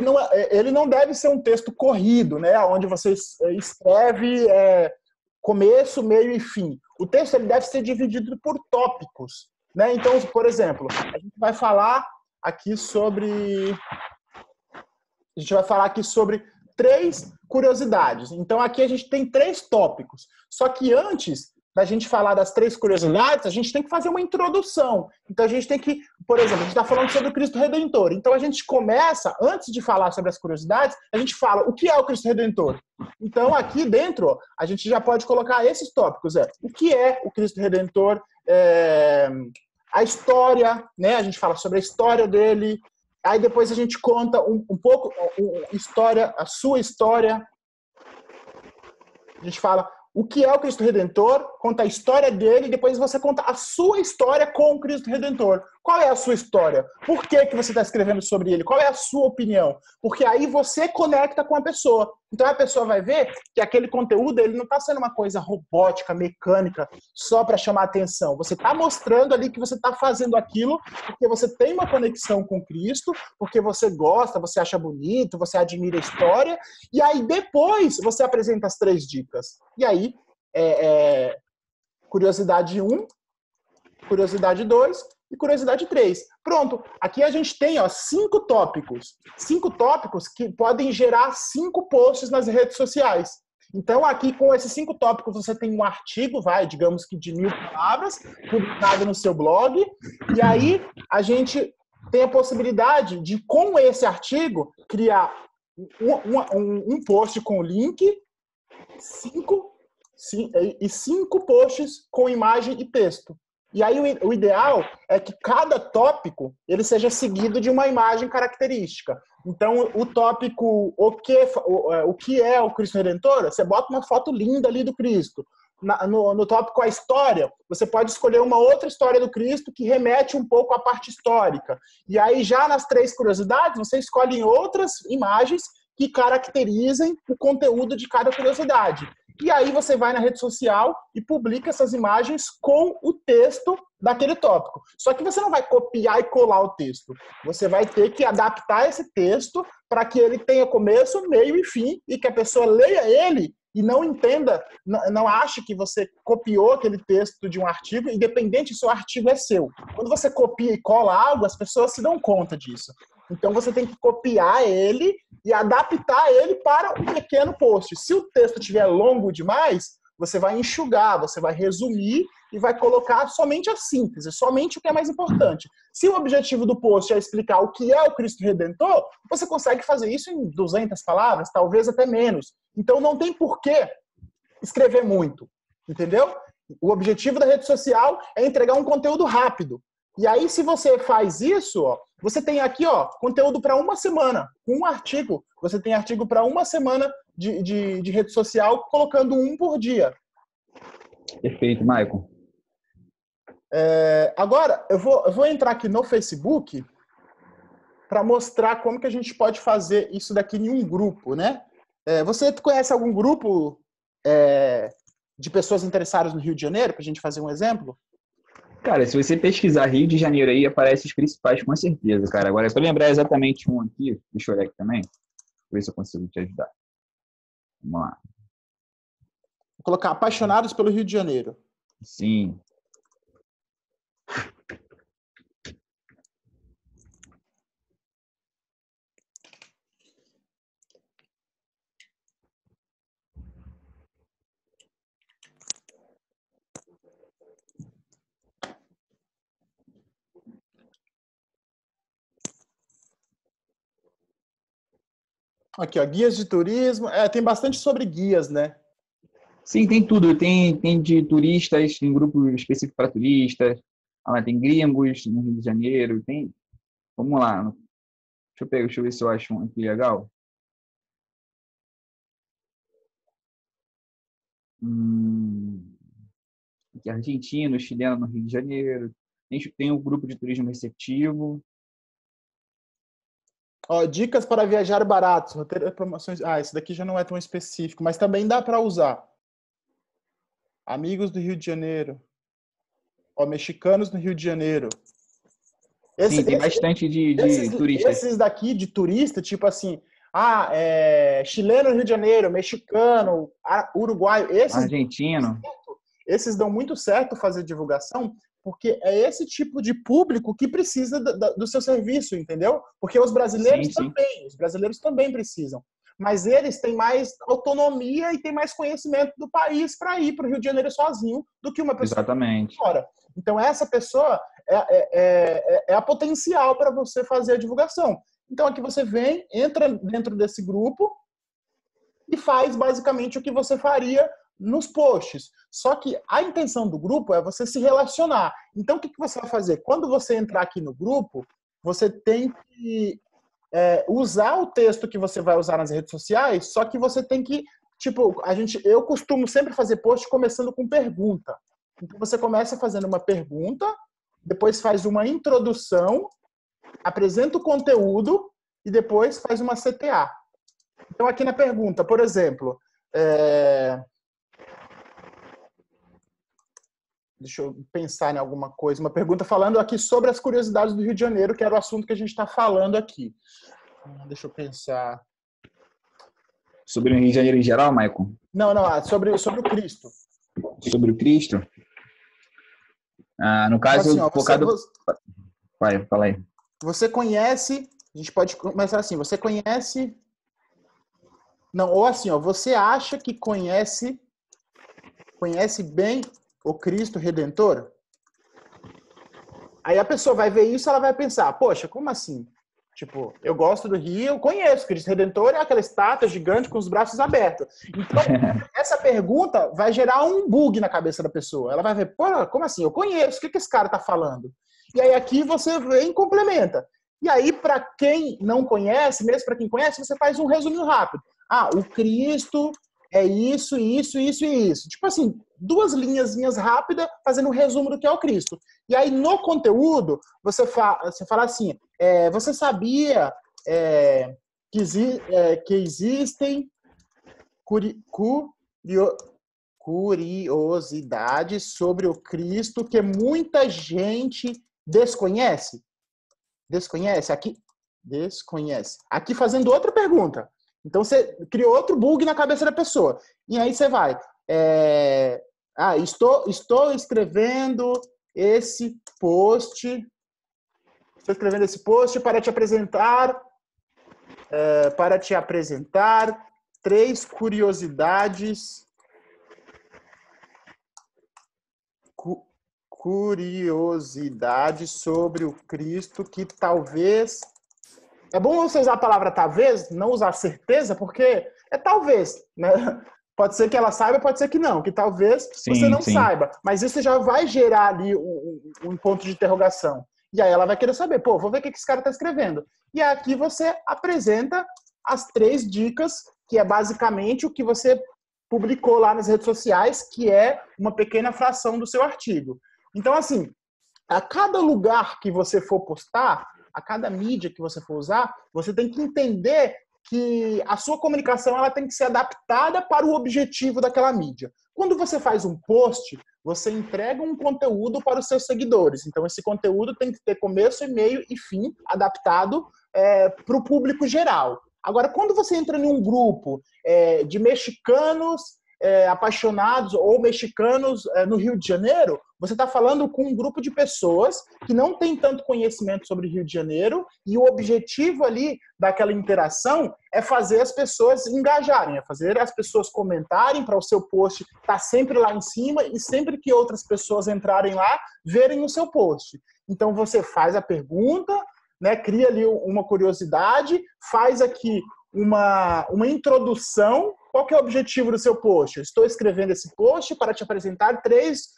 ele não deve ser um texto corrido, né, onde você escreve começo, meio e fim. O texto ele deve ser dividido por tópicos, né? Então, por exemplo, a gente vai falar aqui sobre 3 curiosidades. Então, aqui a gente tem 3 tópicos. Só que antes da gente falar das 3 curiosidades, a gente tem que fazer uma introdução. Então, a gente tem que, por exemplo, a gente está falando sobre o Cristo Redentor. Então, a gente começa, antes de falar sobre as curiosidades, a gente fala o que é o Cristo Redentor. Então, aqui dentro, a gente já pode colocar esses tópicos. O que é o Cristo Redentor? A história, né? A gente fala sobre a história dele. Aí depois a gente conta um pouco a sua história. A gente fala o que é o Cristo Redentor, conta a história dele, e depois você conta a sua história com o Cristo Redentor. Qual é a sua história? Por que você está escrevendo sobre ele? Qual é a sua opinião? Porque aí você conecta com a pessoa. Então a pessoa vai ver que aquele conteúdo ele não está sendo uma coisa robótica, mecânica, só para chamar atenção. Você está mostrando ali que você está fazendo aquilo porque você tem uma conexão com Cristo, porque você gosta, você acha bonito, você admira a história, e aí depois você apresenta as 3 dicas. E aí, curiosidade 1, curiosidade 2 e curiosidade 3. Pronto, aqui a gente tem 5 tópicos. 5 tópicos que podem gerar 5 posts nas redes sociais. Então, aqui com esses 5 tópicos, você tem um artigo, digamos que de 1000 palavras, publicado no seu blog, e aí a gente tem a possibilidade de, com esse artigo, criar um post com o link, 5 Sim, e 5 posts com imagem e texto. E aí o ideal é que cada tópico ele seja seguido de uma imagem característica. Então, o tópico o que é o Cristo Redentor, você bota uma foto linda ali do Cristo. No tópico a história, você pode escolher uma outra história do Cristo que remete um pouco à parte histórica. E aí, já nas 3 curiosidades, você escolhe outras imagens que caracterizem o conteúdo de cada curiosidade. E aí você vai na rede social e publica essas imagens com o texto daquele tópico. Só que você não vai copiar e colar o texto. Você vai ter que adaptar esse texto para que ele tenha começo, meio e fim, e que a pessoa leia ele e não entenda, não ache que você copiou aquele texto de um artigo, independente se o artigo é seu. Quando você copia e cola algo, as pessoas se dão conta disso. Então você tem que copiar ele e adaptar ele para um pequeno post. Se o texto estiver longo demais, você vai enxugar, você vai resumir e vai colocar somente a síntese, somente o que é mais importante. Se o objetivo do post é explicar o que é o Cristo Redentor, você consegue fazer isso em 200 palavras, talvez até menos. Então não tem por que escrever muito, entendeu? O objetivo da rede social é entregar um conteúdo rápido. E aí, se você faz isso, ó, você tem aqui, ó, conteúdo para uma semana, um artigo. Você tem artigo para uma semana de rede social, colocando um por dia. Perfeito, Maicon. Agora, eu vou entrar aqui no Facebook para mostrar como que a gente pode fazer isso daqui em um grupo, né? Você conhece algum grupo de pessoas interessadas no Rio de Janeiro, para a gente fazer um exemplo? Cara, se você pesquisar Rio de Janeiro aí, aparece os principais com certeza, cara. Agora, se eu lembrar exatamente um aqui, deixa eu olhar aqui também, ver se eu consigo te ajudar. Vamos lá. Vou colocar apaixonados pelo Rio de Janeiro. Sim. Aqui, ó, guias de turismo. Tem bastante sobre guias, né? Sim, tem tudo. Tem de turistas, tem grupo específico para turistas. Tem gringos no Rio de Janeiro. Tem. Vamos lá. Deixa eu ver se eu acho um aqui legal. Aqui, argentino, chileno no Rio de Janeiro. Tem o grupo de turismo receptivo. Ó, dicas para viajar baratos, roteiro de promoções. Esse daqui já não é tão específico, mas também dá para usar. Amigos do Rio de Janeiro. Ó, mexicanos no Rio de Janeiro. Sim, tem bastante de turistas. Esses daqui de turista, tipo assim, chileno no Rio de Janeiro, mexicano, uruguaio, Argentino. Esses dão muito certo fazer divulgação, porque é esse tipo de público que precisa do seu serviço, entendeu? Porque os brasileiros também precisam. Mas eles têm mais autonomia e têm mais conhecimento do país para ir para o Rio de Janeiro sozinho do que uma pessoa Exatamente. fora. Então, essa pessoa é a potencial para você fazer a divulgação. Então, aqui você vem, entra dentro desse grupo e faz basicamente o que você faria nos posts. Só que a intenção do grupo é você se relacionar. Então, o que você vai fazer? Quando você entrar aqui no grupo, você tem que usar o texto que você vai usar nas redes sociais, só que você tem que, eu costumo sempre fazer post começando com pergunta. Então, você começa fazendo uma pergunta, depois faz uma introdução, apresenta o conteúdo e depois faz uma CTA. Então, aqui na pergunta, por exemplo, deixa eu pensar em alguma coisa, uma pergunta falando aqui sobre as curiosidades do Rio de Janeiro, que era o assunto que a gente está falando aqui. Deixa eu pensar. Sobre o Rio de Janeiro em geral, Maicon? Não, sobre o Cristo. Sobre o Cristo? No caso, assim, focado... Vai, fala aí. Você conhece, a gente pode começar assim, você conhece... Não, ou assim, você acha que conhece bem o Cristo Redentor? Aí a pessoa vai ver isso, ela vai pensar, poxa, como assim? Tipo, eu gosto do Rio, eu conheço. Cristo Redentor é aquela estátua gigante com os braços abertos. Então, essa pergunta vai gerar um bug na cabeça da pessoa. Ela vai ver, pô, como assim? Eu conheço, o que esse cara tá falando? E aí aqui você vem e complementa. E aí, para quem não conhece, mesmo para quem conhece, você faz um resumo rápido. Ah, o Cristo é isso, isso, isso e isso. Tipo assim, 2 linhas rápidas fazendo um resumo do que é o Cristo. E aí, no conteúdo, você fala assim, você sabia que existem curiosidades sobre o Cristo que muita gente desconhece? Desconhece? Aqui, desconhece. Aqui fazendo outra pergunta. Então, você criou outro bug na cabeça da pessoa. E aí você vai. Estou escrevendo esse post. Estou escrevendo esse post para te apresentar 3 curiosidades. Curiosidades sobre o Cristo que talvez... É bom você usar a palavra talvez, não usar certeza, porque é talvez, né? Pode ser que ela saiba, pode ser que não, que talvez você não saiba. Mas isso já vai gerar ali um ponto de interrogação. E aí ela vai querer saber, pô, vou ver o que esse cara está escrevendo. E aqui você apresenta as 3 dicas, que é basicamente o que você publicou lá nas redes sociais, que é uma pequena fração do seu artigo. Então, assim, a cada lugar que você for postar, a cada mídia que você for usar, você tem que entender que a sua comunicação ela tem que ser adaptada para o objetivo daquela mídia. Quando você faz um post, você entrega um conteúdo para os seus seguidores. Então, esse conteúdo tem que ter começo, meio e fim adaptado para o público geral. Agora, quando você entra em um grupo de mexicanos apaixonados ou mexicanos no Rio de Janeiro, você está falando com um grupo de pessoas que não tem tanto conhecimento sobre o Rio de Janeiro e o objetivo ali daquela interação é fazer as pessoas engajarem, é fazer as pessoas comentarem para o seu post estar sempre lá em cima e sempre que outras pessoas entrarem lá, verem o seu post. Então você faz a pergunta, né, cria ali uma curiosidade, faz aqui uma introdução. Qual que é o objetivo do seu post? Eu estou escrevendo esse post para te apresentar 3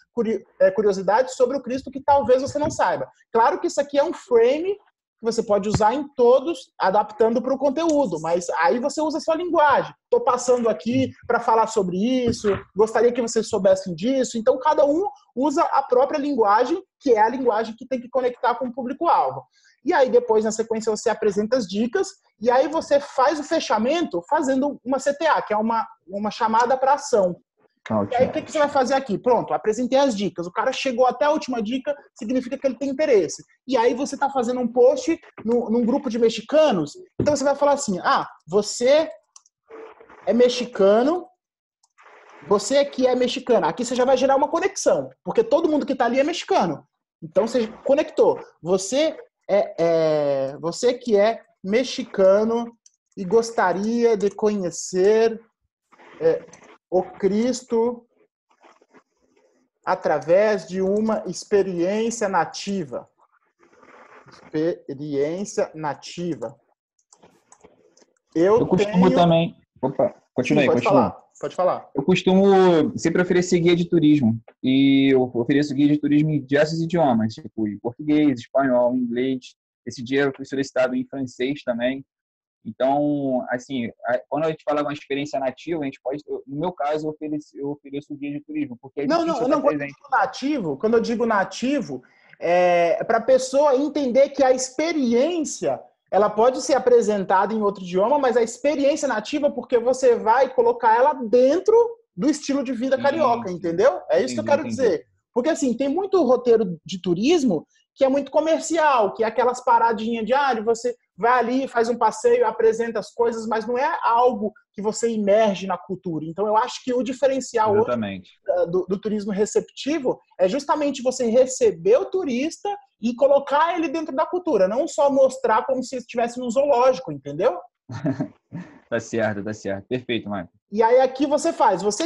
curiosidades sobre o Cristo que talvez você não saiba. Claro que isso aqui é um frame que você pode usar em todos, adaptando para o conteúdo, mas aí você usa a sua linguagem. Estou passando aqui para falar sobre isso, gostaria que vocês soubessem disso. Então, cada um usa a própria linguagem, que é a linguagem que tem que conectar com o público-alvo. E aí, depois, na sequência, você apresenta as dicas e aí você faz o fechamento fazendo uma CTA, que é uma chamada para ação. E aí, o que você vai fazer aqui? Pronto, apresentei as dicas. O cara chegou até a última dica, significa que ele tem interesse. E aí, você está fazendo um post num grupo de mexicanos. Então, você vai falar assim, você é mexicano, você aqui é mexicano. Aqui você já vai gerar uma conexão, porque todo mundo que está ali é mexicano. Então, você conectou. Você que é mexicano e gostaria de conhecer o Cristo através de uma experiência nativa. Experiência nativa. Eu costumo também... Opa, continue. Pode falar. Eu costumo sempre oferecer guia de turismo. E eu ofereço guia de turismo em diversos idiomas, tipo em português, espanhol, inglês. Esse dia eu fui solicitado em francês também. Então, assim, quando a gente fala de uma experiência nativa, a gente pode, no meu caso, eu ofereço o guia de turismo, porque é difícil não, quando eu digo nativo, é para a pessoa entender que a experiência, ela pode ser apresentada em outro idioma, mas a experiência nativa, porque você vai colocar ela dentro do estilo de vida carioca, entendeu? É isso que eu quero dizer. Porque, assim, tem muito roteiro de turismo que é muito comercial, que é aquelas paradinhas de você vai ali, faz um passeio, apresenta as coisas, mas não é algo que você imerge na cultura. Então, eu acho que o diferencial hoje do turismo receptivo é justamente você receber o turista e colocar ele dentro da cultura, não só mostrar como se estivesse num zoológico, entendeu? Tá certo. Perfeito, Marco. E aí aqui você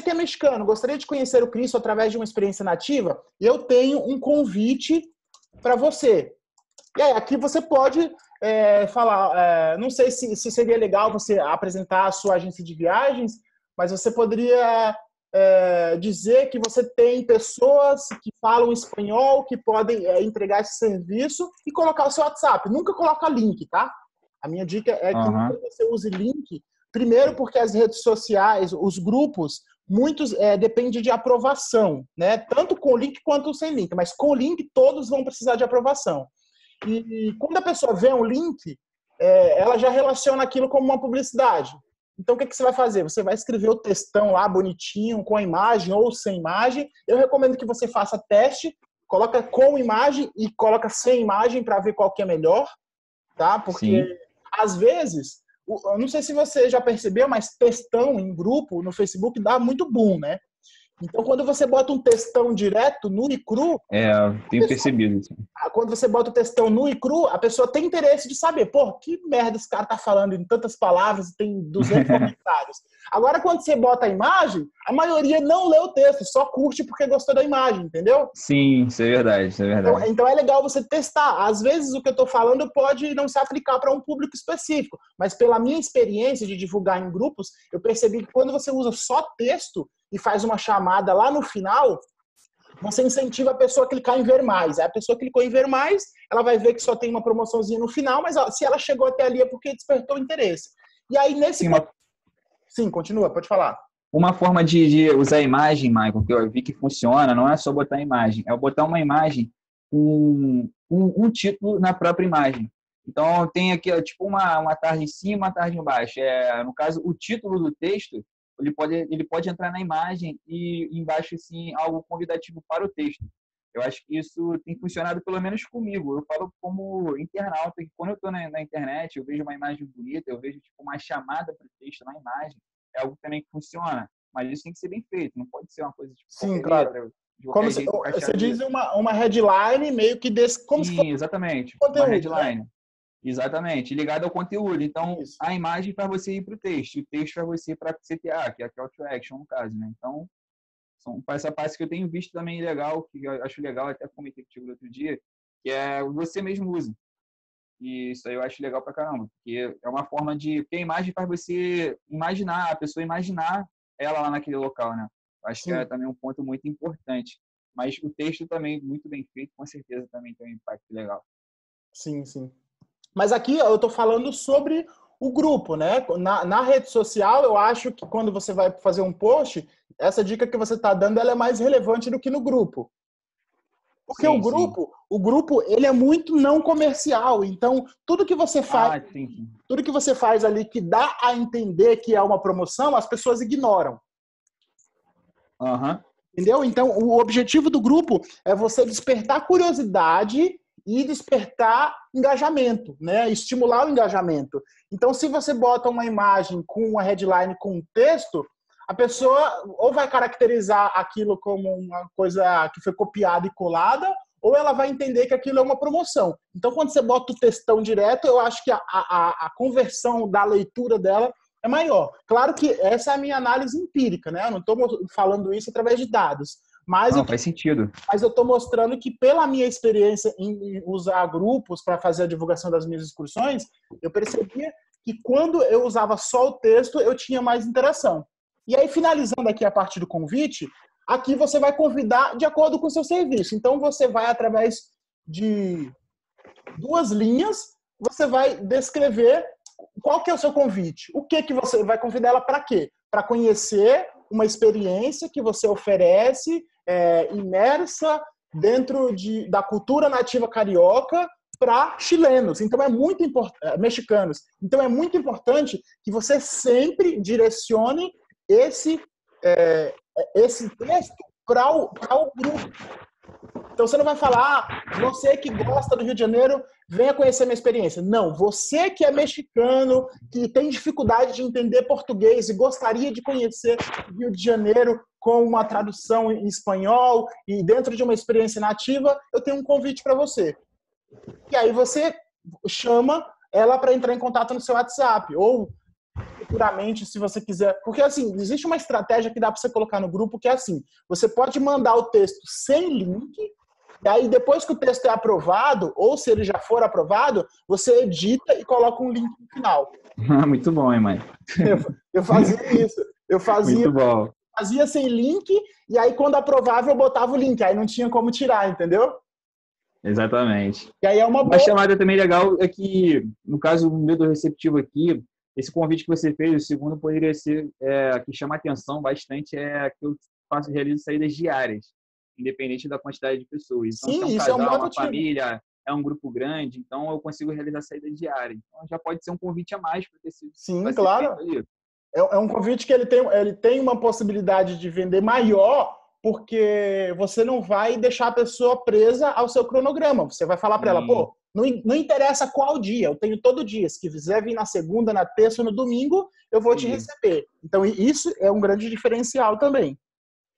que é mexicano, gostaria de conhecer o Cristo através de uma experiência nativa, eu tenho um convite para você. E aí aqui você pode falar, não sei se seria legal você apresentar a sua agência de viagens, mas você poderia dizer que você tem pessoas que falam espanhol, que podem entregar esse serviço e colocar o seu WhatsApp. Nunca coloca link, tá? A minha dica é que nunca você use link, primeiro porque as redes sociais, os grupos, muitos dependem de aprovação, né? Tanto com link quanto sem link, mas com link todos vão precisar de aprovação. E quando a pessoa vê um link, ela já relaciona aquilo como uma publicidade. Então, o que você vai fazer? Você vai escrever o textão lá, bonitinho, com a imagem ou sem imagem. Eu recomendo que você faça teste, coloca com imagem e coloca sem imagem para ver qual que é melhor, tá? Porque, às vezes, eu não sei se você já percebeu, mas textão em grupo no Facebook dá muito boom, né? Então, quando você bota um textão direto, nu e cru... tenho percebido isso. Quando você bota o textão nu e cru, a pessoa tem interesse de saber, pô, que merda esse cara tá falando em tantas palavras e tem 200 comentários. Agora, quando você bota a imagem, a maioria não lê o texto, só curte porque gostou da imagem, entendeu? Sim, isso é verdade, isso é verdade. Então é legal você testar. Às vezes, o que eu tô falando pode não se aplicar para um público específico, mas pela minha experiência de divulgar em grupos, eu percebi que quando você usa só texto e faz uma chamada lá no final, você incentiva a pessoa a clicar em ver mais. Aí a pessoa clicou em ver mais, ela vai ver que só tem uma promoçãozinha no final, mas se ela chegou até ali é porque despertou interesse. E aí, nesse... Sim, continua, pode falar. Uma forma de usar a imagem, Michael, que eu vi que funciona, não é só botar a imagem, é botar uma imagem com um título na própria imagem. Então, tem aqui tipo uma tarde em cima, uma tarde embaixo. No caso, o título do texto, ele pode entrar na imagem e embaixo, assim, algo convidativo para o texto. Eu acho que isso tem funcionado pelo menos comigo. Eu falo como internauta, que quando eu estou na internet, eu vejo uma imagem bonita, eu vejo tipo uma chamada para o texto na imagem, é algo também que funciona. Mas isso tem que ser bem feito, não pode ser uma coisa tipo... Sim, claro. Como você diz uma headline meio que desse... Sim, exatamente. Uma headline. Né? Exatamente, ligado ao conteúdo. Então, a imagem para você ir para o texto, o texto para você para CTA, que é a Call to Action, no caso, né? Então, são essa parte que eu tenho visto também legal, que eu acho legal, até comentei contigo no outro dia, que é você mesmo usa. E isso aí eu acho legal pra caramba, porque é uma forma de... Porque a imagem faz você imaginar, a pessoa imaginar ela lá naquele local, né? Eu acho que é também um ponto muito importante. Mas o texto também, muito bem feito, com certeza também tem um impacto legal. Sim, sim. Mas aqui eu tô falando sobre o grupo, né? Na rede social, eu acho que quando você vai fazer um post, essa dica que você tá dando, ela é mais relevante do que no grupo. Porque o grupo, ele é muito não comercial. Então, tudo que você faz, tudo que você faz ali que dá a entender que é uma promoção, as pessoas ignoram. Entendeu? Então, o objetivo do grupo é você despertar curiosidade e despertar engajamento, né? Estimular o engajamento. Então, se você bota uma imagem com uma headline com um texto, a pessoa ou vai caracterizar aquilo como uma coisa que foi copiada e colada, ou ela vai entender que aquilo é uma promoção. Então, quando você bota o textão direto, eu acho que a conversão da leitura dela é maior. Claro que essa é a minha análise empírica, né? Eu não estou falando isso através de dados. Mas não, faz sentido. Mas eu estou mostrando que, pela minha experiência em usar grupos para fazer a divulgação das minhas excursões, eu percebia que quando eu usava só o texto, eu tinha mais interação. E aí, finalizando aqui a parte do convite, aqui você vai convidar de acordo com o seu serviço. Então, você vai, através de 2 linhas, você vai descrever qual que é o seu convite. O que você vai convidar ela para quê? Para conhecer uma experiência que você oferece imersa dentro da cultura nativa carioca para chilenos, então é muito importante, mexicanos. Então é muito importante que você sempre direcione esse texto para o grupo. Então você não vai falar, você que gosta do Rio de Janeiro, venha conhecer minha experiência. Não, você que é mexicano, que tem dificuldade de entender português e gostaria de conhecer o Rio de Janeiro com uma tradução em espanhol e dentro de uma experiência nativa, eu tenho um convite para você. E aí você chama ela para entrar em contato no seu WhatsApp ou futuramente, se você quiser. Porque, assim, existe uma estratégia que dá para você colocar no grupo que é assim, você pode mandar o texto sem link E aí, depois que o texto é aprovado, ou se ele já for aprovado, você edita e coloca um link no final. Muito bom, hein, mãe? Eu fazia isso. Eu Muito bom. fazia sem link, e aí, quando aprovava, eu botava o link. Aí não tinha como tirar, entendeu? Exatamente. E aí é uma Uma boa. chamada também legal é que, no caso do método receptivo aqui, esse convite que você fez, o segundo poderia ser, que chama atenção bastante, é que eu realizo saídas diárias, independente da quantidade de pessoas. Então, se é Sim, um isso é um bom casal, uma atrativo. família, é um grupo grande, então eu consigo realizar saída diária. Então, já pode ser um convite a mais para o tecido que Sim, vai ser feito claro. ali. É um convite que ele tem uma possibilidade de vender maior, porque você não vai deixar a pessoa presa ao seu cronograma. Você vai falar para ela, Sim, pô, não interessa qual dia, eu tenho todo dia. Se quiser vir na segunda, na terça ou no domingo, eu vou te entendi. receber. Então, isso é um grande diferencial também.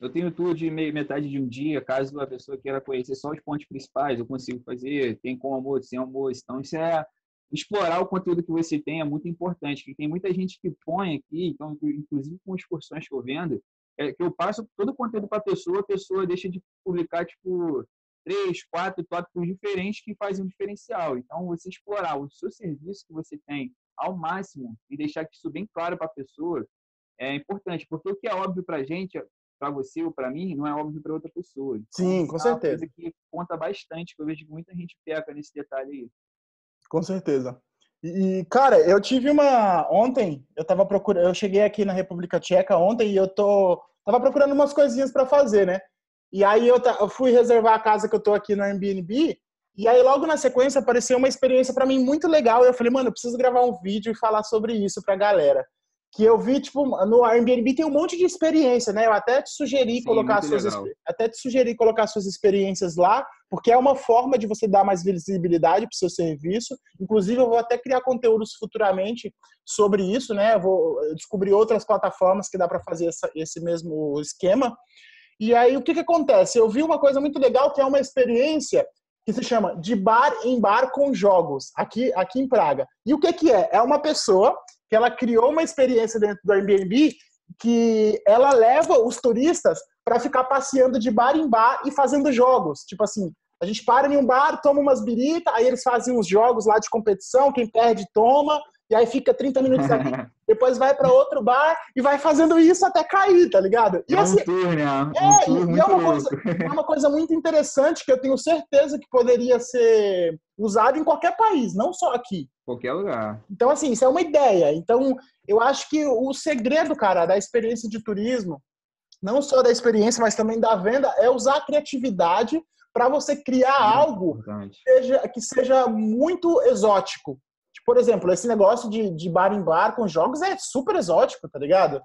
Eu tenho tour de metade de um dia, caso a pessoa queira conhecer só os pontos principais, eu consigo fazer, tem com almoço, sem almoço. Então, isso é explorar o conteúdo que você tem é muito importante, porque tem muita gente que põe aqui, então, inclusive com excursões que eu vendo, que eu passo todo o conteúdo para a pessoa deixa de publicar, tipo, 3, 4 tópicos diferentes que fazem um diferencial. Então, você explorar o seu serviço que você tem ao máximo e deixar isso bem claro para a pessoa é importante, porque o que é óbvio para a gente, para você ou para mim, não é óbvio para outra pessoa. Então, Sim, isso com é uma certeza. coisa que conta bastante, que eu vejo que muita gente peca nesse detalhe aí. Com certeza. Cara, eu tive uma. Ontem, eu tava procurando. Eu cheguei aqui na República Tcheca ontem e tava procurando umas coisinhas para fazer, né? E aí eu fui reservar a casa que eu tô aqui no Airbnb. E aí, logo na sequência, apareceu uma experiência para mim muito legal. E eu falei, mano, eu preciso gravar um vídeo e falar sobre isso pra galera. Que eu vi, tipo, no Airbnb tem um monte de experiência, né? Eu até te sugeri Sim, colocar muito legal. suas experiências lá, porque é uma forma de você dar mais visibilidade para o seu serviço. Inclusive, eu vou até criar conteúdos futuramente sobre isso, né? Eu vou descobrir outras plataformas que dá para fazer esse mesmo esquema. E aí, o que acontece? Eu vi uma coisa muito legal, que é uma experiência que se chama de bar em bar com jogos, aqui em Praga. E o que é? É uma pessoa que ela criou uma experiência dentro do Airbnb que ela leva os turistas para ficar passeando de bar em bar e fazendo jogos. Tipo assim, a gente para em um bar, toma umas birita, aí eles fazem uns jogos lá de competição, quem perde toma, e aí fica 30 minutos ali, depois vai para outro bar e vai fazendo isso até cair, tá ligado? E É um assim, tour, né? Um tour é muito louco. uma coisa muito interessante que eu tenho certeza que poderia ser usado em qualquer país, não só aqui. Qualquer lugar. Então, assim, isso é uma ideia. Então, eu acho que o segredo, cara, da experiência de turismo, não só da experiência, mas também da venda, é usar a criatividade para você criar Muito algo importante. que seja muito exótico. Tipo, por exemplo, esse negócio de bar em bar com jogos é super exótico, tá ligado?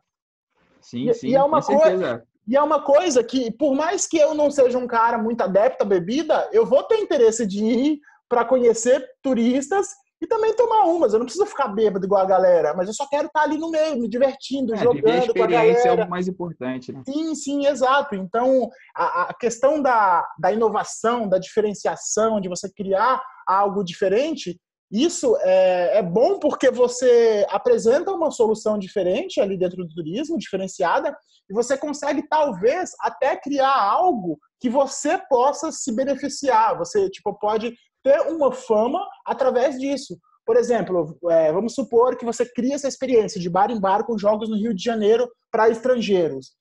Sim, E é sim, com uma coisa. certeza. E é uma coisa que, por mais que eu não seja um cara muito adepto à bebida, eu vou ter interesse de ir para conhecer turistas e também tomar umas. Eu não preciso ficar bêbado igual a galera, mas eu só quero estar ali no meio, me divertindo, Viver a jogando com a experiência é o galera. mais importante, né? Sim, sim, exato. Então, a questão da inovação, da diferenciação, de você criar algo diferente, isso é bom porque você apresenta uma solução diferente ali dentro do turismo, diferenciada, e você consegue, talvez, até criar algo que você possa se beneficiar. Você, tipo, pode ter uma fama através disso. Por exemplo, vamos supor que você cria essa experiência de bar em bar com jogos no Rio de Janeiro para estrangeiros.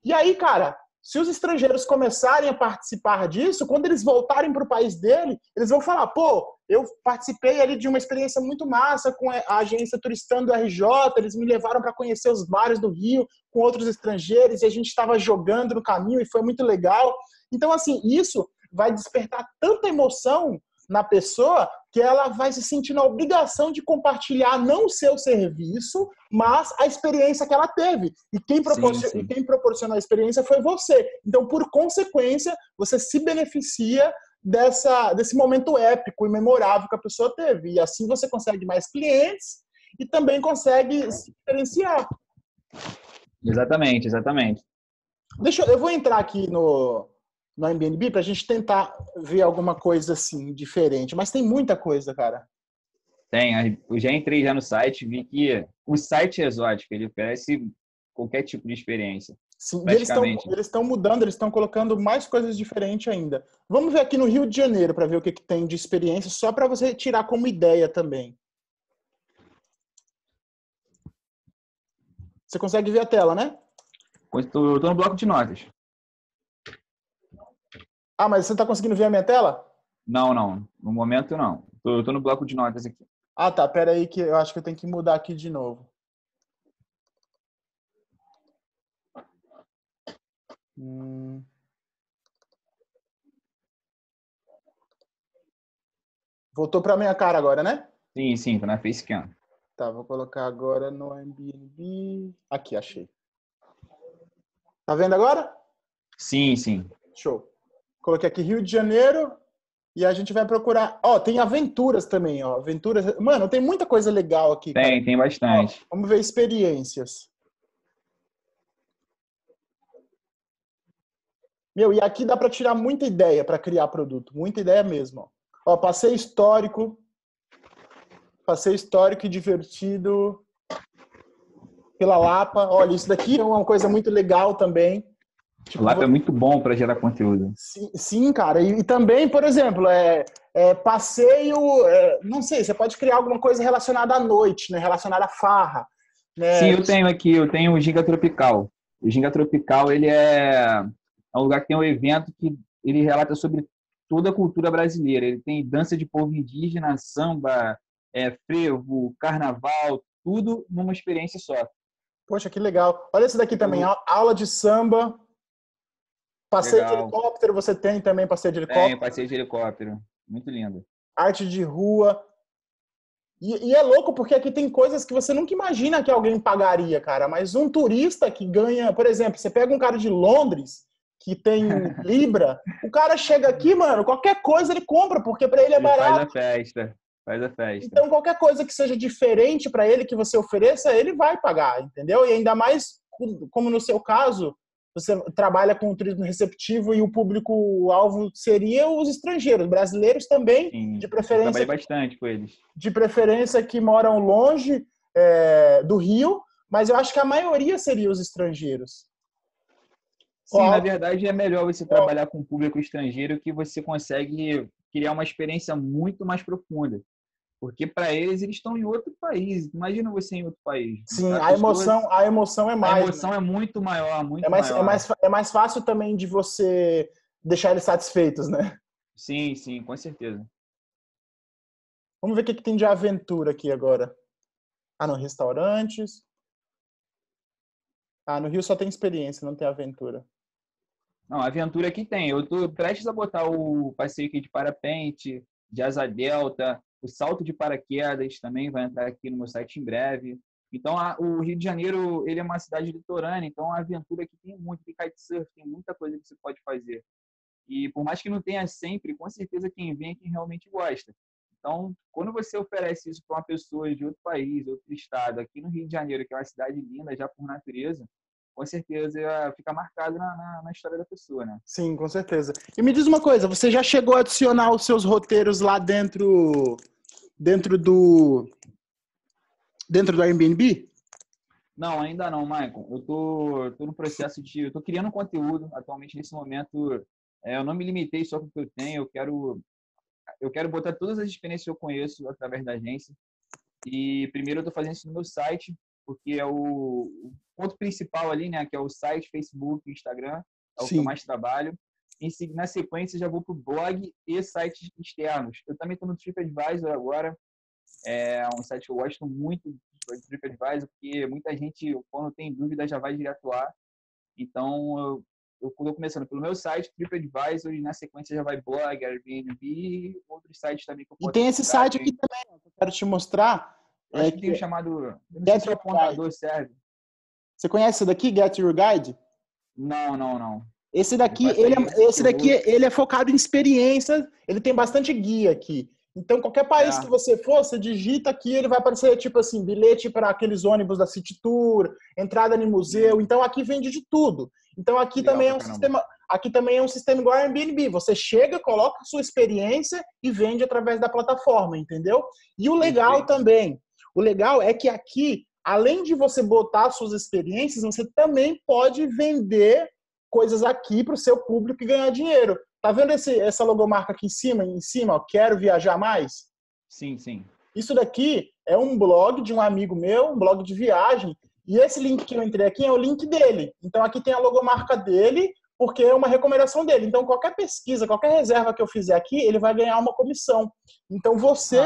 E aí, cara, se os estrangeiros começarem a participar disso, quando eles voltarem para o país dele, eles vão falar, pô, eu participei ali de uma experiência muito massa com a agência Turistando do RJ, eles me levaram para conhecer os bares do Rio com outros estrangeiros e a gente estava jogando no caminho e foi muito legal. Então, assim, isso vai despertar tanta emoção na pessoa que ela vai se sentir na obrigação de compartilhar não o seu serviço, mas a experiência que ela teve. E Sim, sim. quem proporcionou a experiência foi você. Então, por consequência, você se beneficia desse momento épico e memorável que a pessoa teve. E assim você consegue mais clientes e também consegue se diferenciar. Exatamente, exatamente. Eu vou entrar aqui no Airbnb para a gente tentar ver alguma coisa assim diferente, mas tem muita coisa, cara. Tem, eu já entrei já no site, vi que o site é exótico, ele oferece qualquer tipo de experiência. Sim, e praticamente. eles estão mudando, eles estão colocando mais coisas diferentes ainda. Vamos ver aqui no Rio de Janeiro para ver o que, que tem de experiência, só para você tirar como ideia também. Você consegue ver a tela, né? Eu tô no bloco de notas. Ah, mas você está conseguindo ver a minha tela? Não, não. No momento, não. Eu tô no bloco de notas aqui. Ah, tá. Pera aí que eu acho que eu tenho que mudar aqui de novo. Voltou para minha cara agora, né? Sim, sim, tô na Facecam. Tá, vou colocar agora no Airbnb. Aqui, achei. Tá vendo agora? Sim, sim. Show. Coloquei aqui Rio de Janeiro e a gente vai procurar. Ó, tem aventuras também, ó. Aventuras. Mano, tem muita coisa legal aqui, cara. Tem Ó, bastante. vamos ver experiências. Meu, e aqui dá para tirar muita ideia para criar produto. Muita ideia mesmo, ó. Ó, passeio histórico. Passeio histórico e divertido pela Lapa. Olha, isso daqui é uma coisa muito legal também. O Tipo, Lapa é muito bom para gerar conteúdo. sim, sim, cara. E também, por exemplo, passeio, não sei, você pode criar alguma coisa relacionada à noite, né? Relacionada à farra, Sim, né? eu tenho o Ginga Tropical. O Ginga Tropical, ele é um lugar que tem um evento que ele relata sobre toda a cultura brasileira. Ele tem dança de povo indígena, samba, frevo, carnaval, tudo numa experiência só. Poxa, que legal. Olha esse daqui também, aula de samba, passeio de Legal. helicóptero, você tem também passeio de Tem helicóptero, passeio de helicóptero. Muito lindo. arte de rua. E é louco porque aqui tem coisas que você nunca imagina que alguém pagaria, cara. Mas um turista que ganha, por exemplo, você pega um cara de Londres que tem Libra, o cara chega aqui, mano, qualquer coisa ele compra, porque para ele é Ele faz barato. a festa. Faz a festa. Então, qualquer coisa que seja diferente para ele, que você ofereça, ele vai pagar, entendeu? E ainda mais, como no seu caso, você trabalha com o turismo receptivo e o público-alvo seria os estrangeiros, brasileiros também, Sim, eu trabalhei que bastante com eles. de preferência que moram longe do Rio, mas eu acho que a maioria seria os estrangeiros. Sim, na Ó, verdade é melhor você ó, trabalhar com um público estrangeiro que você consegue criar uma experiência muito mais profunda. Porque para eles, eles estão em outro país. Imagina você em outro país. sim, A pessoa, a emoção é a mais, né? emoção é muito maior, muito maior. É mais fácil também de você deixar eles satisfeitos, né? Sim, sim, com certeza. Vamos ver o que, que tem de aventura aqui agora. Ah, no restaurantes. Ah, no Rio só tem experiência, não tem aventura. Não, a aventura que tem. Eu estou prestes a botar o passeio aqui de parapente, de asa delta, o salto de paraquedas também vai entrar aqui no meu site em breve. Então, o Rio de Janeiro, ele é uma cidade litorânea, então a aventura aqui tem muito, tem kitesurf, tem muita coisa que você pode fazer. E por mais que não tenha sempre, com certeza quem vem é quem realmente gosta. Então, quando você oferece isso para uma pessoa de outro país, outro estado, aqui no Rio de Janeiro, que é uma cidade linda já por natureza, com certeza fica marcado na história da pessoa, né? Sim, com certeza. E me diz uma coisa, você já chegou a adicionar os seus roteiros lá dentro do dentro do Airbnb? Não, ainda não, Michael. Eu tô no processo eu tô criando conteúdo atualmente nesse momento. Eu não me limitei só com o que eu tenho, eu quero botar todas as experiências que eu conheço através da agência. E primeiro eu estou fazendo isso no meu site, porque é o ponto principal ali, né? Que é o site, Facebook, Instagram, é o que eu Sim. mais trabalho. Na sequência, já vou para o blog e sites externos. Eu também estou no TripAdvisor agora. É um site que eu gosto muito do TripAdvisor, porque muita gente, quando tem dúvida, já vai direto lá. Então, eu estou começando pelo meu site, TripAdvisor, e na sequência já vai blog, Airbnb e outros sites também que eu E posso tem esse divulgar. site aqui também, ó, que eu quero te mostrar. Eu acho que tem Que um é chamado. Eu não sei Get se o Your Guide. apontador serve. Você conhece esse daqui, Get Your Guide? Não, não, não. Esse Me daqui, passa aí que esse eu daqui, vou. ele é focado em experiências, ele tem bastante guia aqui. Então, qualquer país que É, você for, você digita aqui, ele vai aparecer, tipo assim, bilhete para aqueles ônibus da City Tour, entrada no museu. Então, aqui vende de tudo. Então, legal pra caramba. aqui também é um sistema igual ao Airbnb. Você chega, coloca a sua experiência e vende através da plataforma, entendeu? E o legal Perfeito. também, o legal é que aqui além de você botar suas experiências, você também pode vender coisas aqui para o seu público e ganhar dinheiro. Tá vendo essa logomarca aqui em cima, ó, quero viajar mais? Sim, sim. Isso daqui é um blog de um amigo meu, um blog de viagem, e esse link que eu entrei aqui é o link dele. Então aqui tem a logomarca dele, porque é uma recomendação dele. Então qualquer pesquisa, qualquer reserva que eu fizer aqui, ele vai ganhar uma comissão. Então você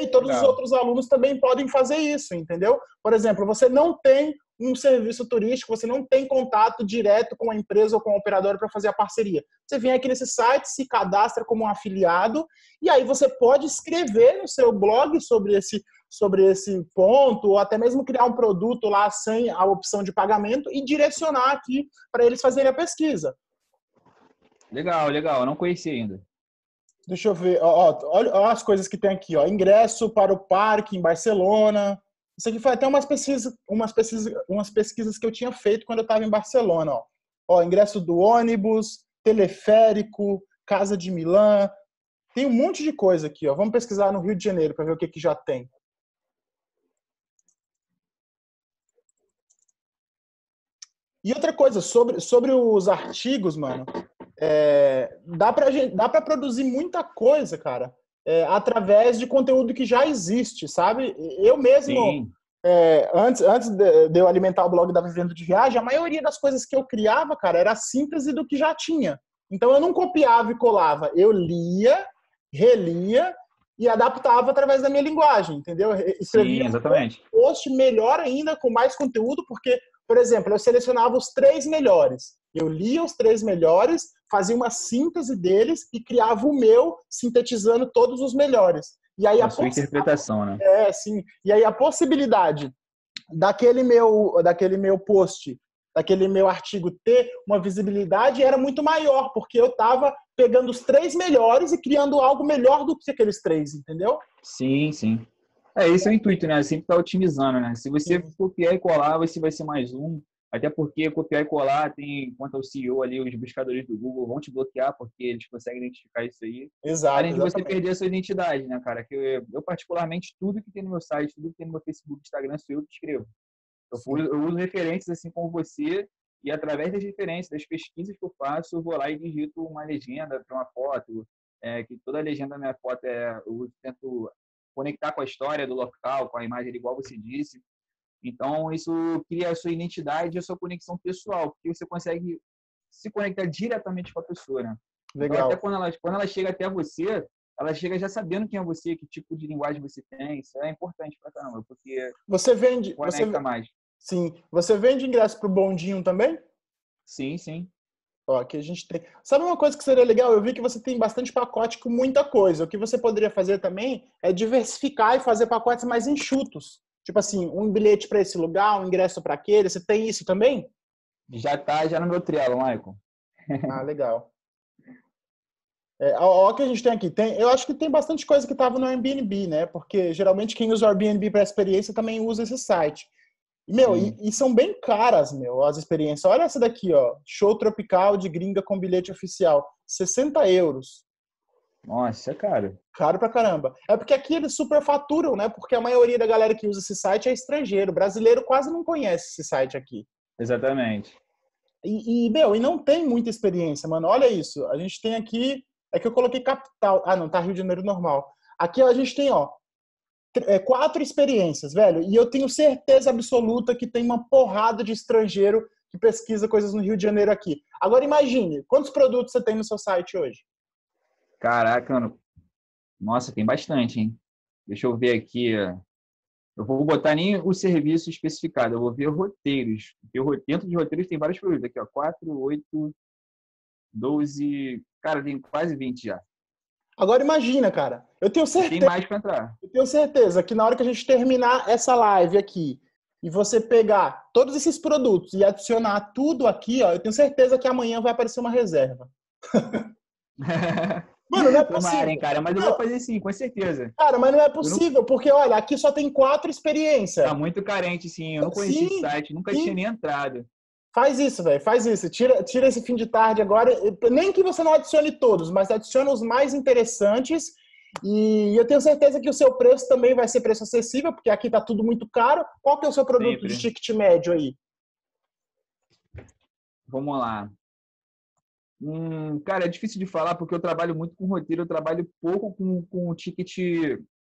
e todos os legal. outros alunos também podem fazer isso, entendeu? Por exemplo, você não tem um serviço turístico, você não tem contato direto com a empresa ou com a operadora para fazer a parceria. Você vem aqui nesse site, se cadastra como um afiliado, e aí você pode escrever no seu blog sobre esse ponto, ou até mesmo criar um produto lá sem a opção de pagamento e direcionar aqui para eles fazerem a pesquisa. Legal, legal. Eu não conhecia ainda. Deixa eu ver. Olha as coisas que tem aqui. Ó. Ingresso para o parque em Barcelona. Isso aqui foi até umas pesquisas que eu tinha feito quando eu estava em Barcelona. Ó, ingresso do ônibus, teleférico, Casa de Milã. Tem um monte de coisa aqui. Ó. Vamos pesquisar no Rio de Janeiro para ver o que já tem. E outra coisa, sobre os artigos, mano, dá para produzir muita coisa, cara, através de conteúdo que já existe, sabe? Eu mesmo, antes de eu alimentar o blog da Vivendo de Viagem, a maioria das coisas que eu criava, cara, era a síntese do que já tinha. Então eu não copiava e colava, eu lia, relia e adaptava através da minha linguagem, entendeu? Escrevia Sim, exatamente. um post melhor ainda, com mais conteúdo, porque, por exemplo, eu selecionava os 3 melhores. Eu lia os 3 melhores, fazia uma síntese deles e criava o meu, sintetizando todos os melhores. E aí a sua interpretação, né? Sim. E aí a possibilidade daquele meu post, daquele meu artigo ter uma visibilidade era muito maior, porque eu estava pegando os 3 melhores e criando algo melhor do que aqueles 3, entendeu? Sim, sim. Esse é o intuito, né? Sempre tá otimizando, né? Se você copiar e colar, você vai ser mais um. Até porque copiar e colar tem, quanto ao CEO ali, os buscadores do Google vão te bloquear, porque eles conseguem identificar isso aí. Exato, além de você perder a sua identidade, né, cara? Que eu, particularmente, tudo que tem no meu site, tudo que tem no meu Facebook, Instagram, sou eu que escrevo. Eu uso referências assim como você, e através das referências, das pesquisas que eu faço, eu vou lá e digito uma legenda para uma foto, que toda a legenda da minha foto eu tento conectar com a história do local, com a imagem, igual você disse. Então, isso cria a sua identidade e a sua conexão pessoal, porque você consegue se conectar diretamente com a pessoa, né? Legal. Então, até quando ela chega até você, ela chega já sabendo quem é você, que tipo de linguagem você tem. Isso é importante pra caramba, porque conecta mais. Sim. Você vende ingresso pro bondinho também? Sim, sim. Ó, aqui a gente tem. Sabe uma coisa que seria legal? Eu vi que você tem bastante pacote com muita coisa. O que você poderia fazer também é diversificar e fazer pacotes mais enxutos. Tipo assim, um bilhete para esse lugar, um ingresso para aquele. Você tem isso também? Já no meu trial, Michael. Ah, legal. Ó, o que a gente tem aqui. Eu acho que tem bastante coisa que estava no Airbnb, né? Porque geralmente quem usa o Airbnb para experiência também usa esse site. E são bem caras, as experiências. Olha essa daqui, ó. Show tropical de gringa com bilhete oficial. 60 euros. Nossa, é caro. Caro pra caramba. É porque aqui eles superfaturam, né? Porque a maioria da galera que usa esse site é estrangeiro. Brasileiro quase não conhece esse site aqui. Exatamente. E não tem muita experiência, mano. Olha isso. A gente tem aqui... É que eu coloquei capital. Ah, não. Tá Rio de Janeiro normal. Aqui a gente tem, ó, 4 experiências, velho. E eu tenho certeza absoluta que tem uma porrada de estrangeiro que pesquisa coisas no Rio de Janeiro aqui. Agora imagine, quantos produtos você tem no seu site hoje? Caraca, mano. Nossa, tem bastante, hein? Deixa eu ver aqui. Eu vou botar nem o serviço especificado, eu vou ver roteiros. Dentro de roteiros tem vários produtos. Aqui, ó. 4, 8, 12... Cara, tem quase 20 já. Agora imagina, cara. Eu tenho certeza. Tem mais para entrar. Eu tenho certeza que na hora que a gente terminar essa live aqui e você pegar todos esses produtos e adicionar tudo aqui, ó, eu tenho certeza que amanhã vai aparecer uma reserva. Mano, não é possível. Tomarem, cara, mas eu vou fazer sim, com certeza. Cara, mas não é possível, porque, olha, aqui só tem 4 experiências. Tá muito carente, sim. Eu não conheci esse site, nunca tinha nem entrado. Faz isso, velho, faz isso. Tira esse fim de tarde agora. Nem que você não adicione todos, mas adicione os mais interessantes E eu tenho certeza que o seu preço também vai ser preço acessível, porque aqui está tudo muito caro. Qual que é o seu produto Sempre. de ticket médio aí? Vamos lá. Cara, é difícil de falar porque eu trabalho muito com roteiro, eu trabalho pouco com o ticket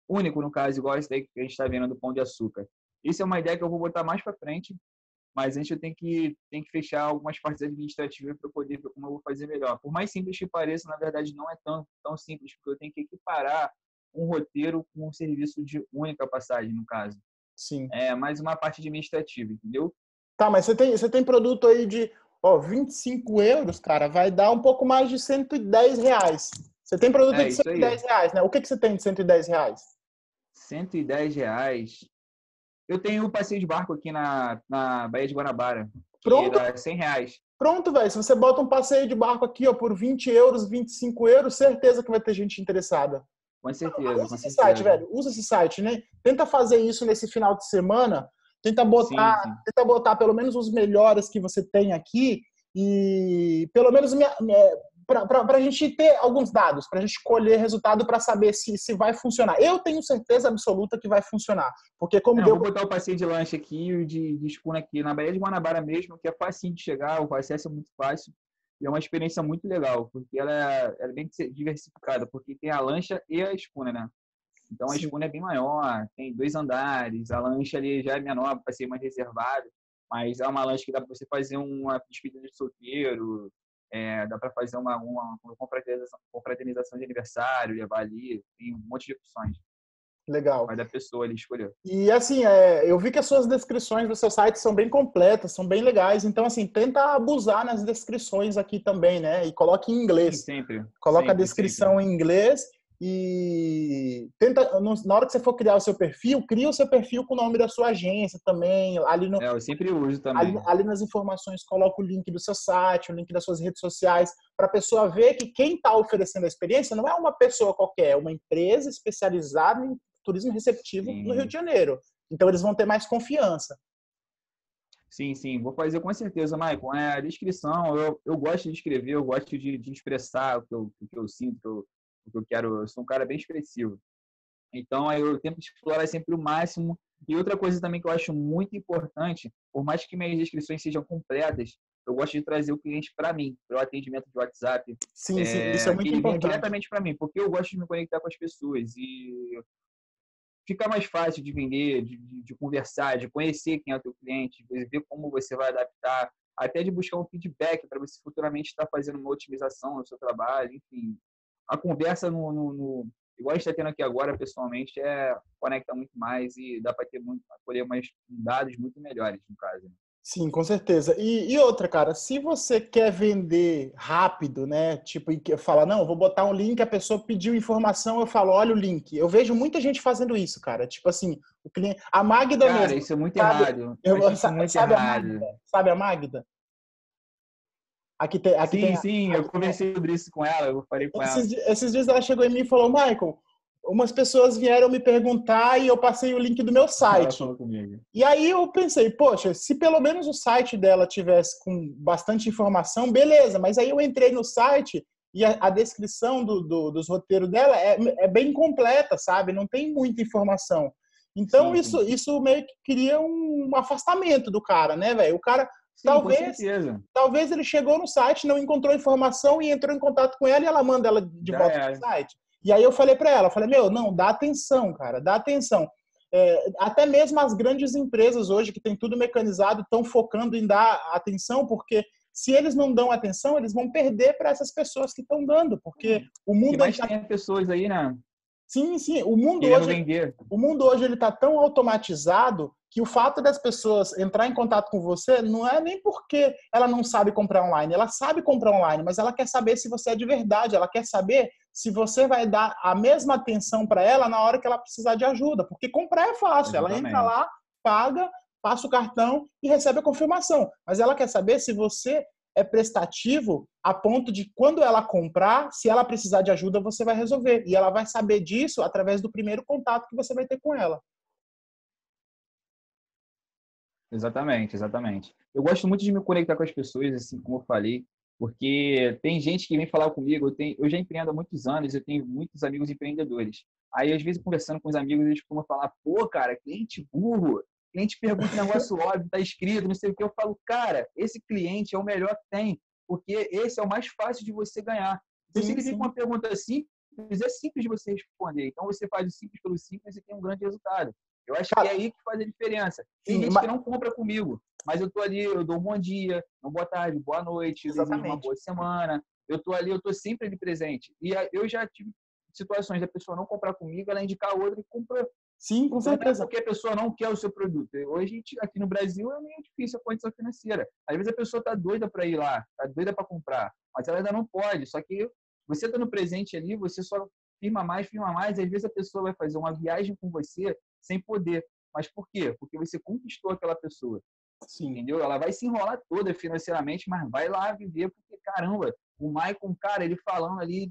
único, no caso, igual esse daí que a gente está vendo do Pão de Açúcar. Isso é uma ideia que eu vou botar mais para frente, mas antes eu tenho que fechar algumas partes administrativas para poder ver como eu vou fazer melhor. Por mais simples que pareça, na verdade não é tão simples, porque eu tenho que equiparar um roteiro com um serviço de única passagem, no caso. Sim. É mais uma parte administrativa, entendeu? Tá, mas você tem produto aí de 25 euros, cara, vai dar um pouco mais de R$ 110. Você tem produto É de isso cento e aí. dez reais, né? O que você tem de R$ 110? R$ 110. Eu tenho um passeio de barco aqui na Baía de Guanabara, que Pronto, dá R$ 100. pronto, velho. Se você bota um passeio de barco aqui, por 20 euros, 25 euros, certeza que vai ter gente interessada. Com certeza, Usa com esse site, certeza. velho. Usa esse site, né? Tenta fazer isso nesse final de semana. Tenta Sim, botar, sim. tenta botar pelo menos os melhores que você tem aqui e pelo menos para a gente ter alguns dados, para a gente colher resultado para saber se vai funcionar. Eu tenho certeza absoluta que vai funcionar, porque como Não, eu deu. vou botar o passeio de lanche aqui e o de escuna aqui na Baía de Guanabara mesmo, que é facinho de chegar, o acesso é muito fácil e é uma experiência muito legal, porque ela é bem diversificada, porque tem a lancha e a escuna, né? Então a Sim. escuna é bem maior, tem 2 andares, a lancha ali já é menor, para ser mais reservado, mas é uma lancha que dá para você fazer uma despedida de solteiro, dá para fazer uma confraternização de aniversário, levar ali, tem um monte de opções. Legal. Vai da pessoa ali escolher. E assim, eu vi que as suas descrições do seu site são bem completas, são bem legais. Então, assim, tenta abusar nas descrições aqui também, né? E coloque em Sim, inglês. sempre, Coloca a sempre, sempre. descrição em inglês e tenta, na hora que você for criar o seu perfil, cria o seu perfil com o nome da sua agência também. Ali, no, Eu sempre uso ali, também. ali nas informações, coloca o link do seu site, o link das suas redes sociais, para a pessoa ver que quem está oferecendo a experiência não é uma pessoa qualquer, é uma empresa especializada em turismo receptivo no Rio Sim, de Janeiro. Então, eles vão ter mais confiança. sim, sim. Vou fazer com certeza, Maicon. A descrição, eu gosto de escrever, eu gosto de expressar o que eu sinto, o que eu quero. Eu sou um cara bem expressivo. Então, aí eu tento explorar sempre o máximo. E outra coisa também que eu acho muito importante, por mais que minhas descrições sejam completas, eu gosto de trazer o cliente para mim, para o atendimento de WhatsApp, Sim, sim, isso é que muito ele venha importante. diretamente para mim, porque eu gosto de me conectar com as pessoas e fica mais fácil de vender, de conversar, de conhecer quem é o teu cliente, de ver como você vai adaptar, até de buscar um feedback para você futuramente estar fazendo uma otimização no seu trabalho, enfim. A conversa igual a gente está tendo aqui agora, pessoalmente, conecta muito mais e dá para colher mais dados muito melhores, no caso. Sim, com certeza. E outra, cara, se você quer vender rápido, né? Tipo, e que fala, não, vou botar um link, a pessoa pediu informação, eu falo, olha o link. Eu vejo muita gente fazendo isso, cara. Tipo assim, o cliente, a Magda Cara, mesmo, isso é muito sabe? errado. Eu acho isso muito Sabe a Magda? errado. Sabe a Magda? Aqui tem, Sim, sim, eu aqui tem conversei sobre isso com ela, eu falei com ela. esses dias ela chegou em mim e falou, Michael, umas pessoas vieram me perguntar e eu passei o link do meu Ela site. falou comigo. E aí eu pensei, poxa, se pelo menos o site dela tivesse com bastante informação, beleza. Mas aí eu entrei no site e a descrição dos roteiros dela é bem completa, sabe? Não tem muita informação. Então Sim, isso, sim. isso meio que cria um afastamento do cara, né, velho? O cara Sim, com talvez certeza. talvez ele chegou no site, não encontrou informação e entrou em contato com ela e ela manda ela de Já volta é. pro site. E aí eu falei para ela, falei, meu, não, dá atenção, cara, dá atenção. Até mesmo as grandes empresas hoje, que tem tudo mecanizado, estão focando em dar atenção, porque se eles não dão atenção, eles vão perder para essas pessoas que estão dando, porque o O que mundo ele mais tá. tem é pessoas aí, né? Sim, sim, o mundo Querendo hoje, vender. o mundo hoje ele está tão automatizado que o fato das pessoas entrar em contato com você não é nem porque ela não sabe comprar online, ela sabe comprar online, mas ela quer saber se você é de verdade, ela quer saber se você vai dar a mesma atenção para ela na hora que ela precisar de ajuda, porque comprar é fácil, ela entra Exatamente. lá, paga, passa o cartão e recebe a confirmação, mas ela quer saber se você é prestativo a ponto de quando ela comprar, se ela precisar de ajuda, você vai resolver. E ela vai saber disso através do primeiro contato que você vai ter com ela. Exatamente, exatamente. Eu gosto muito de me conectar com as pessoas, assim como eu falei. Porque tem gente que vem falar comigo, eu já empreendo há muitos anos, eu tenho muitos amigos empreendedores. Aí, às vezes, conversando com os amigos, eles costumam falar, pô, cara, cliente burro, cliente pergunta um negócio óbvio, tá escrito, não sei o que. Eu falo, cara, esse cliente é o melhor que tem, porque esse é o mais fácil de você ganhar. Então, se Sim, ele vem com sim. uma pergunta simples, é simples de você responder. Então, você faz o simples pelo simples e tem um grande resultado. Eu acho que é Cara, aí que faz a diferença. Tem sim, gente que não compra comigo, mas eu tô ali, eu dou um bom dia, uma boa tarde, boa noite, eu desejo uma exatamente. boa semana. Eu tô ali, eu tô sempre ali presente. E eu já tive situações da pessoa não comprar comigo, ela indicar outra e comprar. Sim, com Então, não é certeza. porque a pessoa não quer o seu produto. Hoje, aqui no Brasil, é meio difícil a condição financeira. Às vezes a pessoa está doida para ir lá, está doida para comprar, mas ela ainda não pode. Só que você estando presente ali, você só firma mais. Às vezes a pessoa vai fazer uma viagem com você sem poder. Mas por quê? Porque você conquistou aquela pessoa. Sim. Entendeu? Ela vai se enrolar toda financeiramente, mas vai lá viver, porque, caramba, o Maicon, cara, ele falando ali,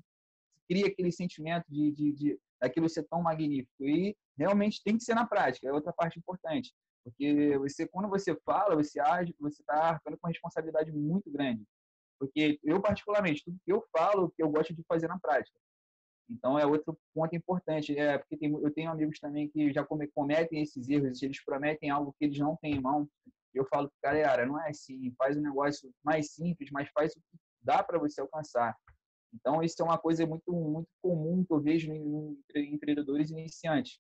cria aquele sentimento de daquilo ser tão magnífico. E realmente tem que ser na prática, é outra parte importante. Porque você, quando você fala, você age, você está arcando com uma responsabilidade muito grande. Porque eu, particularmente, tudo que eu falo, que eu gosto de fazer na prática. Então, é outro ponto importante. Porque eu tenho amigos também que já cometem esses erros, eles prometem algo que eles não têm em mão. Eu falo, galera, não é assim, faz um negócio mais simples, mas faz o que dá para você alcançar. Então, isso é uma coisa muito, muito comum que eu vejo em empreendedores iniciantes,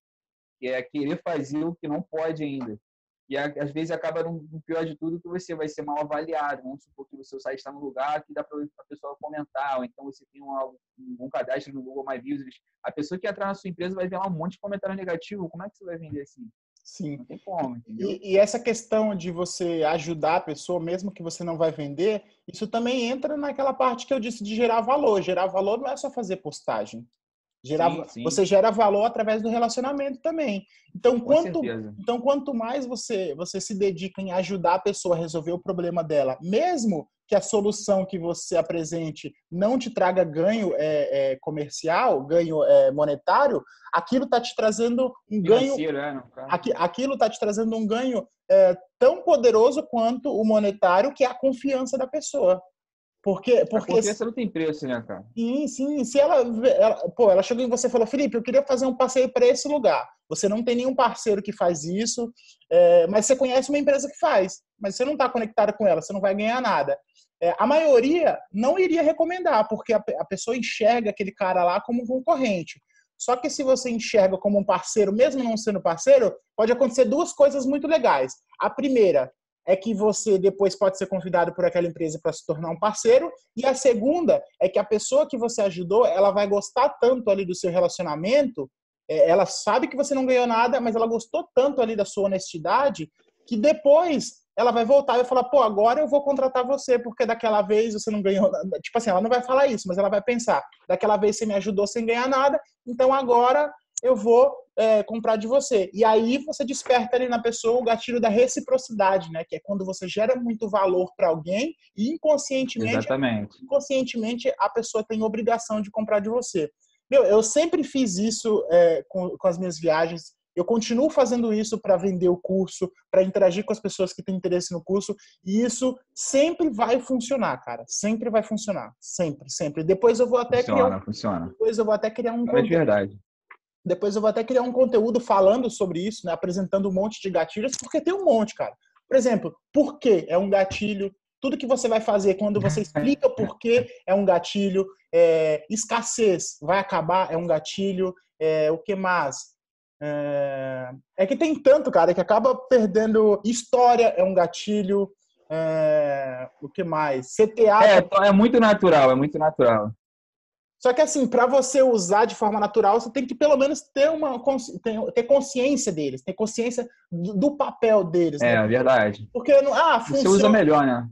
que é querer fazer o que não pode ainda. E às vezes acaba no pior de tudo que você vai ser mal avaliado. Vamos supor que o seu site está no lugar que dá para a pessoa comentar, ou então você tem um cadastro no Google My Business. A pessoa que entrar na sua empresa vai ver lá um monte de comentário negativo. Como é que você vai vender assim? Sim. Não tem como, entendeu? E essa questão de você ajudar a pessoa, mesmo que você não vai vender, isso também entra naquela parte que eu disse de gerar valor. Gerar valor não é só fazer postagem. Sim, sim, Você gera valor através do relacionamento também. Então, com certeza. quanto mais você se dedica em ajudar a pessoa a resolver o problema dela, mesmo que a solução que você apresente não te traga ganho comercial, ganho monetário, aquilo está te trazendo um ganho, Financeiro, no caso. aquilo está te trazendo um ganho tão poderoso quanto o monetário, que é a confiança da pessoa. A Porque confiança não tem preço, né, cara? sim, sim. Se ela chegou em você e falou, Felipe, eu queria fazer um passeio para esse lugar. Você não tem nenhum parceiro que faz isso, mas você conhece uma empresa que faz, mas você não está conectado com ela, você não vai ganhar nada. A maioria não iria recomendar, porque a pessoa enxerga aquele cara lá como um concorrente. Só que se você enxerga como um parceiro, mesmo não sendo parceiro, pode acontecer duas coisas muito legais. A primeira é que você depois pode ser convidado por aquela empresa para se tornar um parceiro, e a segunda é que a pessoa que você ajudou, ela vai gostar tanto ali do seu relacionamento, ela sabe que você não ganhou nada, mas ela gostou tanto ali da sua honestidade, que depois ela vai voltar e vai falar, pô, agora eu vou contratar você, porque daquela vez você não ganhou nada. Tipo assim, ela não vai falar isso, mas ela vai pensar, daquela vez você me ajudou sem ganhar nada, então agora eu vou comprar de você. E aí você desperta ali na pessoa o gatilho da reciprocidade, né? Que é quando você gera muito valor para alguém e Exatamente. inconscientemente a pessoa tem obrigação de comprar de você. Meu, eu sempre fiz isso com as minhas viagens. Eu continuo fazendo isso para vender o curso, para interagir com as pessoas que têm interesse no curso, e isso sempre vai funcionar, cara. Sempre vai funcionar. Sempre, sempre. Funciona. Depois eu vou até criar um É de conteúdo. verdade. Depois eu vou até criar um conteúdo falando sobre isso, né? Apresentando um monte de gatilhos, porque tem um monte, cara. Por exemplo, por que é um gatilho? Tudo que você vai fazer quando você explica por que é um gatilho. Escassez vai acabar, é um gatilho. O que mais? Que tem tanto, cara, que acaba perdendo. História é um gatilho. O que mais? CTA. É muito natural, é muito natural. Só que, assim, para você usar de forma natural, você tem que pelo menos ter consciência deles, ter consciência do papel deles, né? É verdade. Porque Você usa funciona. melhor, né?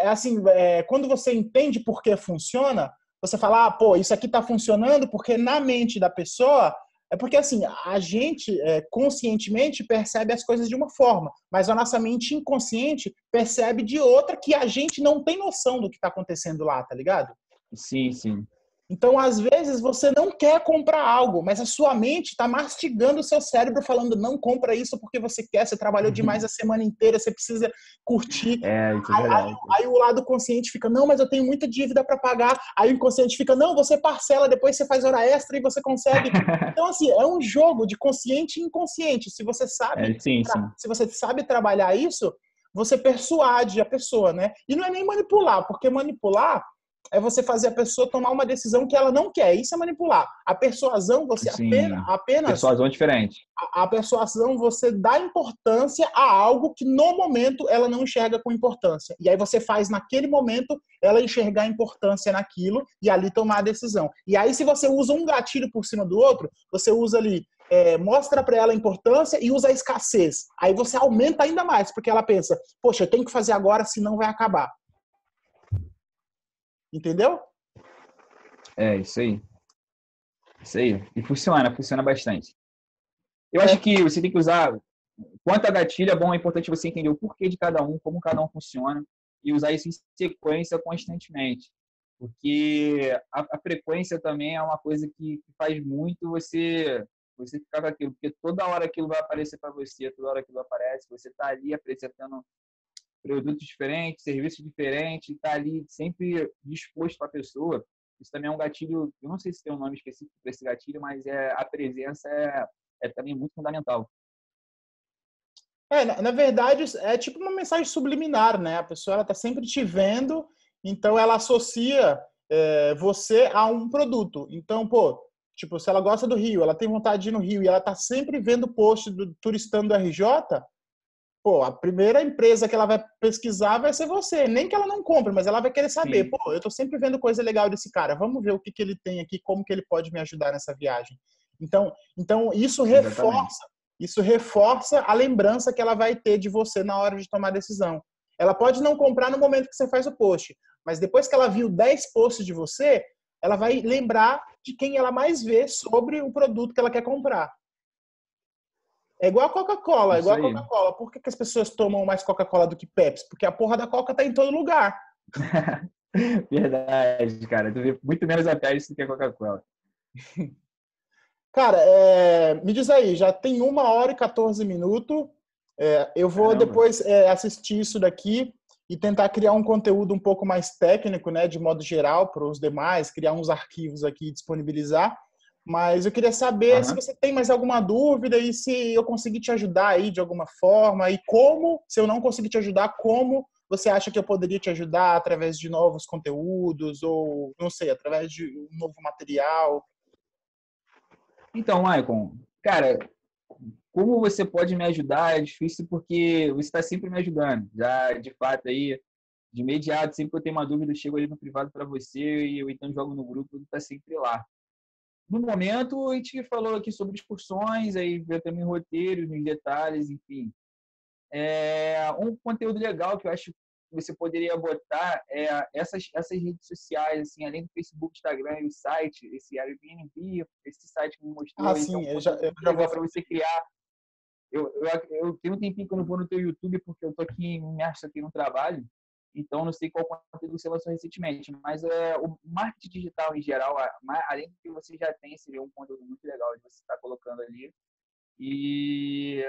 Assim, quando você entende por que funciona, você fala, pô, isso aqui está funcionando porque na mente da pessoa. É porque, assim, a gente conscientemente percebe as coisas de uma forma, mas a nossa mente inconsciente percebe de outra que a gente não tem noção do que está acontecendo lá, tá ligado? Sim, sim. Então, às vezes, você não quer comprar algo, mas a sua mente está mastigando o seu cérebro falando, não compra isso porque você quer, você trabalhou demais a semana inteira, você precisa curtir. Isso é verdade. Aí o lado consciente fica, não, mas eu tenho muita dívida para pagar. Aí o inconsciente fica, não, você parcela, depois você faz hora extra e você consegue. Então, assim, é um jogo de consciente e inconsciente. Se você sabe, Sim, sim. se você sabe trabalhar isso, você persuade a pessoa, né? E não é nem manipular, porque manipular é você fazer a pessoa tomar uma decisão que ela não quer. Isso é manipular. A persuasão, você Sim. apenas Persuasão é diferente. a persuasão, você dá importância a algo que no momento ela não enxerga com importância. E aí você faz naquele momento ela enxergar a importância naquilo e ali tomar a decisão. E aí se você usa um gatilho por cima do outro, você usa ali, mostra para ela a importância e usa a escassez. Aí você aumenta ainda mais, porque ela pensa, poxa, eu tenho que fazer agora, senão vai acabar. Entendeu? Isso aí. Isso aí. E funciona bastante. Eu acho que você tem que usar, quanto a gatilho, é bom, é importante você entender o porquê de cada um, como cada um funciona, e usar isso em sequência constantemente. Porque a frequência também é uma coisa que faz muito você ficar com aquilo, porque toda hora aquilo vai aparecer para você, toda hora aquilo aparece, você está ali apresentando produtos diferentes, serviços diferentes, está ali sempre disposto para a pessoa. Isso também é um gatilho, eu não sei se tem um nome específico para esse gatilho, mas a presença é também muito fundamental. Na verdade, é tipo uma mensagem subliminar, né? A pessoa ela está sempre te vendo, então ela associa você a um produto. Então, pô, tipo, se ela gosta do Rio, ela tem vontade de ir no Rio e ela está sempre vendo post do turistando do RJ, pô, a primeira empresa que ela vai pesquisar vai ser você. Nem que ela não compre, mas ela vai querer saber. Sim. Pô, eu tô sempre vendo coisa legal desse cara. Vamos ver o que ele tem aqui, como que ele pode me ajudar nessa viagem. Então isso reforça a lembrança que ela vai ter de você na hora de tomar a decisão. Ela pode não comprar no momento que você faz o post, mas depois que ela viu 10 posts de você, ela vai lembrar de quem ela mais vê sobre o produto que ela quer comprar. É igual a Coca-Cola, Por que as pessoas tomam mais Coca-Cola do que Pepsi? Porque a porra da Coca tá em todo lugar. Verdade, cara. Tu vê muito menos a Pepsi do que a Coca-Cola. Cara, me diz aí, já tem 1h e 14 minutos. Eu vou depois assistir isso daqui e tentar criar um conteúdo um pouco mais técnico, né, de modo geral, para os demais, criar uns arquivos aqui e disponibilizar. Mas eu queria saber se você tem mais alguma dúvida e se eu conseguir te ajudar aí de alguma forma e como, se eu não conseguir te ajudar, como você acha que eu poderia te ajudar através de novos conteúdos ou, não sei, através de um novo material. Então, Maicon, cara, como você pode me ajudar é difícil porque você está sempre me ajudando. Já, de fato, aí, de imediato, sempre que eu tenho uma dúvida, eu chego ali no privado para você e eu então jogo no grupo, tu está sempre lá. No momento, a gente falou aqui sobre excursões, aí veio também roteiros, nos detalhes, enfim. Um conteúdo legal que eu acho que você poderia botar essas redes sociais, assim, além do Facebook, Instagram e o site, esse Airbnb, esse site que me mostrou, sim, eu já vou para você criar. Eu tenho um tempinho que eu não vou no teu YouTube porque eu tô aqui imerso aqui no trabalho, então não sei qual conteúdo você lançou recentemente, mas o marketing digital em geral, além do que você já tem, seria um conteúdo muito legal de você estar colocando ali. E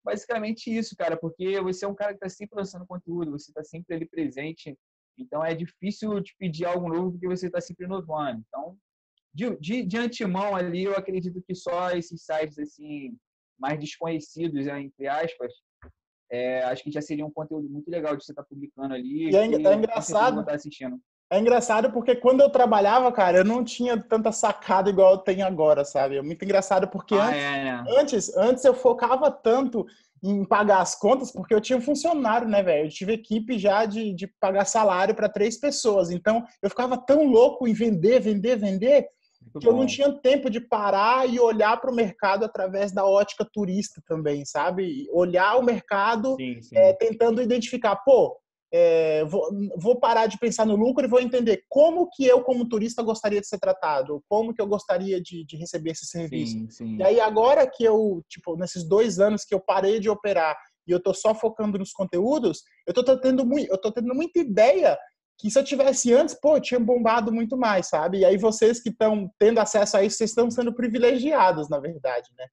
basicamente isso, cara, porque você é um cara que está sempre lançando conteúdo, você está sempre ali presente, então é difícil te pedir algo novo porque você está sempre inovando. Então, de antemão ali, eu acredito que só esses sites assim mais desconhecidos, entre aspas, acho que já seria um conteúdo muito legal de você estar publicando ali. E é engraçado. Estar assistindo. É engraçado porque quando eu trabalhava, cara, eu não tinha tanta sacada igual eu tenho agora, sabe? É muito engraçado porque antes eu focava tanto em pagar as contas porque eu tinha um funcionário, né, velho? Eu tive equipe já de pagar salário para 3 pessoas. Então, eu ficava tão louco em vender, que eu não tinha tempo de parar e olhar para o mercado através da ótica turista também, sabe? Olhar o mercado tentando identificar, vou parar de pensar no lucro e vou entender como que eu, como turista, gostaria de ser tratado, como que eu gostaria de receber esse serviço. E aí, agora que eu, nesses 2 anos que eu parei de operar e eu tô só focando nos conteúdos, eu tô tendo muita ideia que se eu tivesse antes, pô, eu tinha bombado muito mais, sabe? E aí vocês que estão tendo acesso a isso, vocês estão sendo privilegiados, na verdade, né?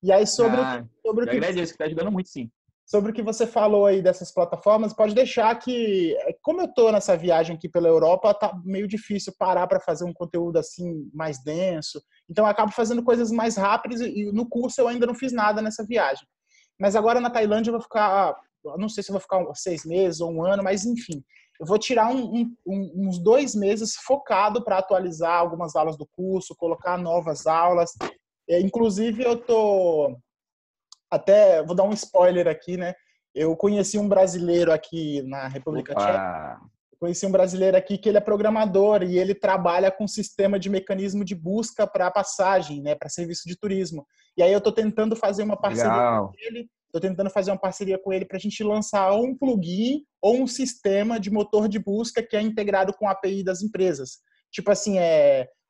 E aí sobre o Eu que agradeço, que tá ajudando muito, sim. sobre o que você falou aí dessas plataformas, pode deixar que, como eu estou nessa viagem aqui pela Europa, tá meio difícil parar para fazer um conteúdo assim mais denso. Então eu acabo fazendo coisas mais rápidas e no curso eu ainda não fiz nada nessa viagem. Mas agora na Tailândia eu vou ficar, não sei se eu vou ficar 6 meses ou um ano, mas enfim, eu vou tirar uns 2 meses focado para atualizar algumas aulas do curso, colocar novas aulas. Inclusive eu tô até vou dar um spoiler aqui, né? Eu conheci um brasileiro aqui na República Tcheca. Opa! Conheci um brasileiro aqui que ele é programador e ele trabalha com sistema de mecanismo de busca para passagem, né, para serviço de turismo. E aí eu estou tentando fazer uma parceria com Legal. ele, para a gente lançar ou um plugin ou um sistema de motor de busca que é integrado com a API das empresas. Tipo assim,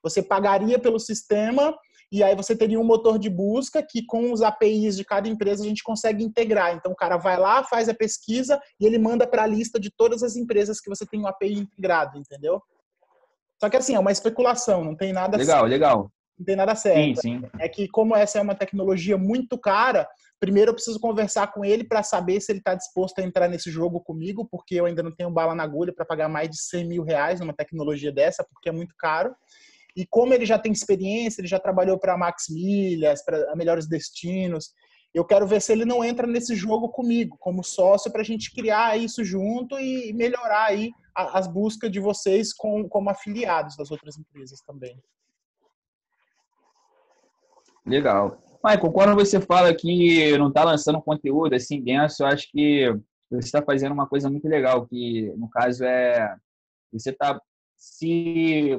você pagaria pelo sistema e aí você teria um motor de busca que com os APIs de cada empresa a gente consegue integrar. Então o cara vai lá, faz a pesquisa e ele manda para a lista de todas as empresas que você tem um API integrado, entendeu? Só que assim, é uma especulação, não tem nada Legal, certo. legal. Não tem nada Sim, certo. sim. É que como essa é uma tecnologia muito cara, primeiro eu preciso conversar com ele para saber se ele está disposto a entrar nesse jogo comigo, porque eu ainda não tenho bala na agulha para pagar mais de R$ 100.000 numa tecnologia dessa, porque é muito caro. E como ele já tem experiência, ele já trabalhou para Max Milhas, para Melhores Destinos, eu quero ver se ele não entra nesse jogo comigo, como sócio, para a gente criar isso junto e melhorar aí as buscas de vocês como afiliados das outras empresas também. Legal. Michael, quando você fala que não está lançando conteúdo assim denso, eu acho que você está fazendo uma coisa muito legal, que no caso você está se,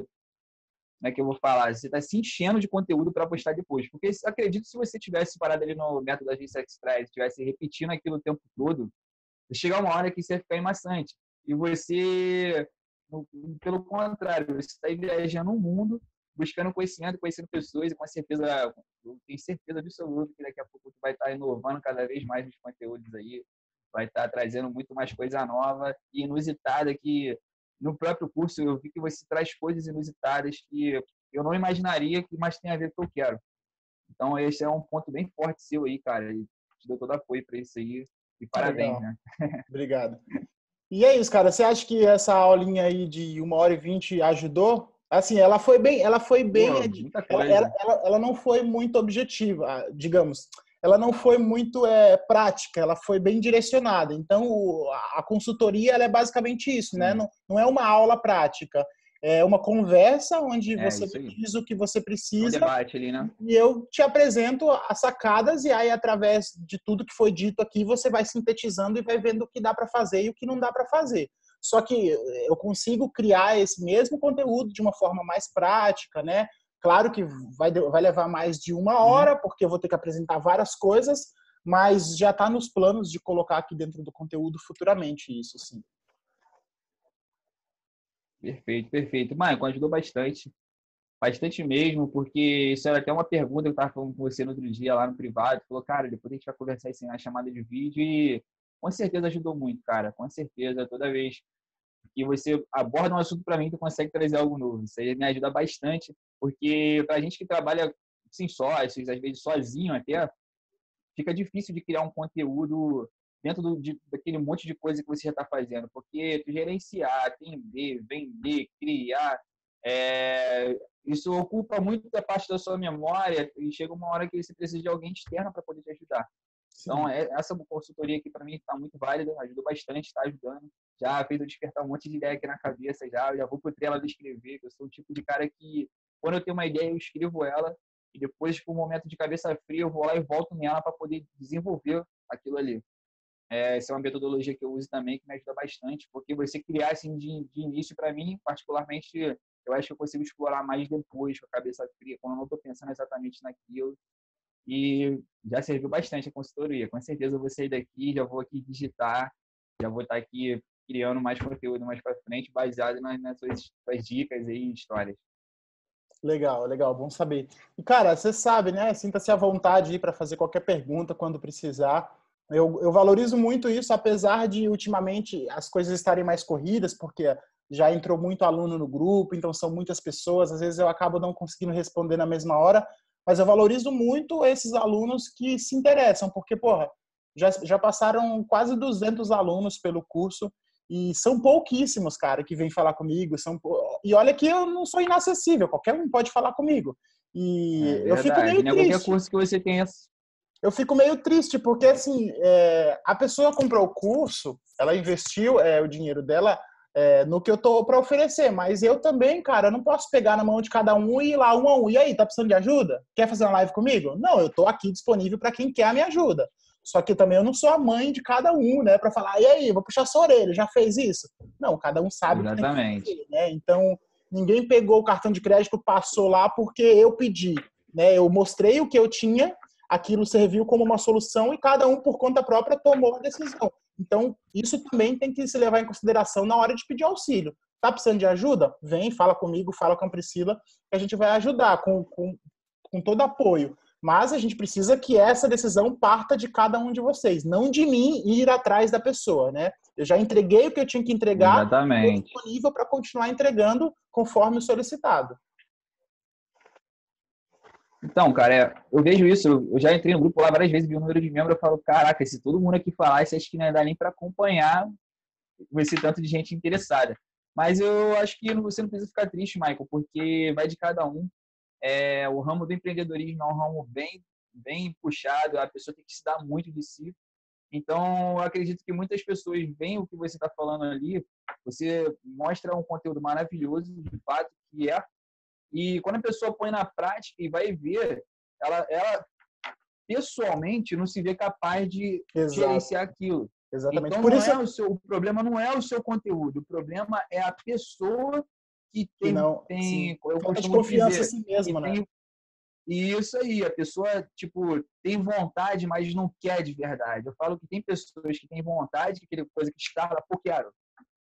como é que eu vou falar? Você está se enchendo de conteúdo para postar depois. Porque acredito que se você tivesse parado ali no método da Agência Express, tivesse repetindo aquilo o tempo todo, chegar uma hora que você ia ficar maçante. E você, pelo contrário, você está viajando o mundo, buscando conhecimento, conhecendo pessoas, e com certeza, eu tenho certeza absoluta que daqui a pouco você vai estar inovando cada vez mais nos conteúdos aí, vai estar trazendo muito mais coisa nova e inusitada, que no próprio curso eu vi que você traz coisas inusitadas que eu não imaginaria, que mais tem a ver com o que eu quero. Então, esse é um ponto bem forte seu aí, cara, e te dou todo apoio para isso aí, e parabéns, Legal, né? obrigado. E é isso, cara. Você acha que essa aulinha aí de 1h20 ajudou? Assim, Pô, muita coisa. ela não foi muito objetiva, digamos. Ela não foi muito prática, ela foi bem direcionada. Então, a consultoria ela é basicamente isso, né? Sim, Não é uma aula prática. É uma conversa onde é você isso me aí. diz o que você É um precisa debate ali, né? e eu te apresento as sacadas e aí através de tudo que foi dito aqui você vai sintetizando e vai vendo o que dá para fazer e o que não dá para fazer. Só que eu consigo criar esse mesmo conteúdo de uma forma mais prática, né? Claro que vai levar mais de uma Uhum. hora, porque eu vou ter que apresentar várias coisas, mas já está nos planos de colocar aqui dentro do conteúdo futuramente isso, sim. Perfeito, perfeito. Maicon, ajudou bastante. Bastante mesmo, porque isso era até uma pergunta que eu estava falando com você no outro dia lá no privado. Falou, cara, depois a gente vai conversar isso na chamada de vídeo e com certeza ajudou muito, cara. Com certeza, toda vez que você aborda um assunto para mim, tu consegue trazer algo novo. Isso aí me ajuda bastante, porque para a gente que trabalha sem sócios, às vezes sozinho até, fica difícil de criar um conteúdo dentro daquele monte de coisa que você já está fazendo, porque tu gerenciar, atender, vender, criar, isso ocupa muito da parte da sua memória e chega uma hora que você precisa de alguém externo para poder te ajudar. Então, Sim. essa consultoria aqui para mim está muito válida, ajudou bastante, está ajudando. Já fez eu despertar um monte de ideia aqui na cabeça, já vou para o trela de escrever, que eu sou o tipo de cara que, quando eu tenho uma ideia, eu escrevo ela e depois, por um momento de cabeça fria, eu vou lá e volto nela para poder desenvolver aquilo ali. Essa é uma metodologia que eu uso também, que me ajuda bastante, porque você criar assim de início, para mim, particularmente, eu acho que eu consigo explorar mais depois, com a cabeça fria, quando eu não estou pensando exatamente naquilo. E já serviu bastante a consultoria. Com certeza eu vou sair daqui, já vou aqui digitar, já vou estar aqui criando mais conteúdo mais para frente, baseado nas suas dicas e histórias. Legal, legal, bom saber. E, cara, você sabe, né? Sinta-se à vontade aí para fazer qualquer pergunta quando precisar. Eu valorizo muito isso, apesar de ultimamente as coisas estarem mais corridas, porque já entrou muito aluno no grupo, então são muitas pessoas, às vezes eu acabo não conseguindo responder na mesma hora, mas eu valorizo muito esses alunos que se interessam, porque, porra, já passaram quase 200 alunos pelo curso e são pouquíssimos, cara, que vêm falar comigo. E olha que eu não sou inacessível, qualquer um pode falar comigo. É E eu fico verdade. meio Não é qualquer triste. curso que você tenha. Eu fico meio triste, porque assim, a pessoa comprou o curso, ela investiu o dinheiro dela no que eu tô para oferecer, mas eu também, cara, eu não posso pegar na mão de cada um e ir lá um a um. E aí, tá precisando de ajuda? Quer fazer uma live comigo? Não, eu tô aqui disponível para quem quer a minha ajuda. Só que também eu não sou a mãe de cada um, né, para falar, e aí, vou puxar sua orelha, já fez isso? Não, cada um sabe o que tem que Exatamente. fazer, né? Então, ninguém pegou o cartão de crédito, passou lá porque eu pedi, né? Eu mostrei o que eu tinha, aquilo serviu como uma solução e cada um, por conta própria, tomou a decisão. Então, isso também tem que se levar em consideração na hora de pedir auxílio. Tá precisando de ajuda? Vem, fala comigo, fala com a Priscila, que a gente vai ajudar com todo apoio. Mas a gente precisa que essa decisão parta de cada um de vocês, não de mim ir atrás da pessoa, né? Eu já entreguei o que eu tinha que entregar, estou Exatamente. disponível para continuar entregando conforme o solicitado. Então, cara, eu vejo isso, eu já entrei no grupo lá várias vezes, vi o número de membros, eu falo, caraca, se todo mundo aqui falasse, acho que não ia dar nem para acompanhar esse tanto de gente interessada. Mas eu acho que você não precisa ficar triste, Michael, porque vai de cada um. O ramo do empreendedorismo é um ramo bem puxado, a pessoa tem que se dar muito de si. Então, eu acredito que muitas pessoas veem o que você está falando ali, você mostra um conteúdo maravilhoso, de fato, que é. E quando a pessoa põe na prática e vai ver, ela pessoalmente não se vê capaz de Exato, gerenciar aquilo. exatamente. Então, Por isso o problema não é o seu conteúdo, o problema é a pessoa que que não, sim, eu falta de costumo confiança em dizer, si que mesmo, né? tem. E isso aí, a pessoa, tipo, tem vontade, mas não quer de verdade. Eu falo que tem pessoas que têm vontade, aquela coisa que escala, pô, quero.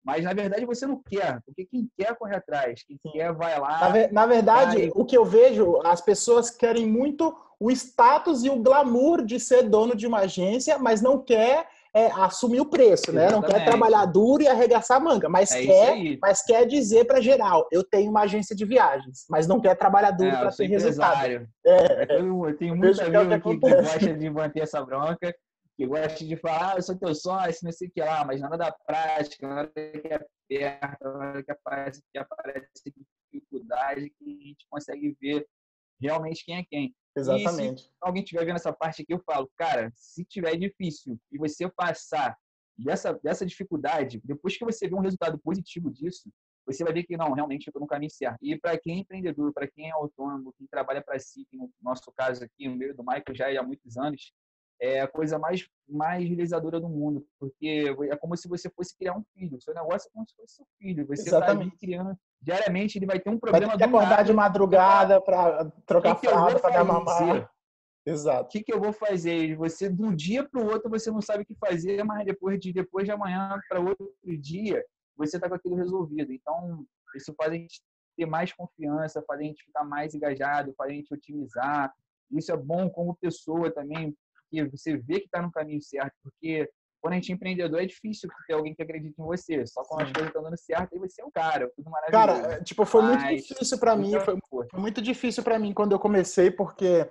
Mas, na verdade, você não quer, porque quem quer corre atrás, quem Sim. quer vai lá, Na verdade, vai. o que eu vejo, as pessoas querem muito o status e o glamour de ser dono de uma agência, mas não quer assumir o preço, né? Não quer trabalhar Exatamente. duro e arregaçar a manga, É isso aí. mas quer dizer para geral, eu tenho uma agência de viagens, mas não quer trabalhar duro Eu para ter sou resultado. empresário. Eu tenho Eu muito vejo que é o que amigo que acontece. gosta de manter essa bronca, que gosta de falar, eu sou teu sócio, não sei o que lá, mas nada da prática, nada que é perto, nada que aparece dificuldade, que a gente consegue ver realmente quem é quem. E se Exatamente. alguém estiver vendo essa parte aqui, eu falo, cara, se tiver difícil e você passar dessa dificuldade, depois que você vê um resultado positivo disso, você vai ver que não, realmente eu estou no caminho certo. E para quem é empreendedor, para quem é autônomo, quem trabalha para si, que no nosso caso aqui, no meio do Michael já há muitos anos, é a coisa mais realizadora do mundo, porque é como se você fosse criar um filho. O seu negócio é como se fosse seu filho. Você está ali Exatamente. criando diariamente, ele vai ter um Vai ter problema que do acordar de nada, você vai falar, madrugada para o que trocar que eu vou fralda, para dar fazer? mamar. Exato. Que eu vou fazer? Você, de um dia para o outro, você não sabe o que fazer, mas depois de amanhã para outro dia, você está com aquilo resolvido. Então, isso faz a gente ter mais confiança, faz a gente ficar mais engajado, faz a gente otimizar. Isso é bom como pessoa também, porque você vê que está no caminho certo, porque quando a gente é empreendedor é difícil ter alguém que acredite em você. Só quando as Sim. coisas estão dando certo, aí você é o cara, tudo maravilhoso. Cara, tipo, foi muito Mas difícil para mim, muita força. foi muito difícil para mim quando eu comecei, porque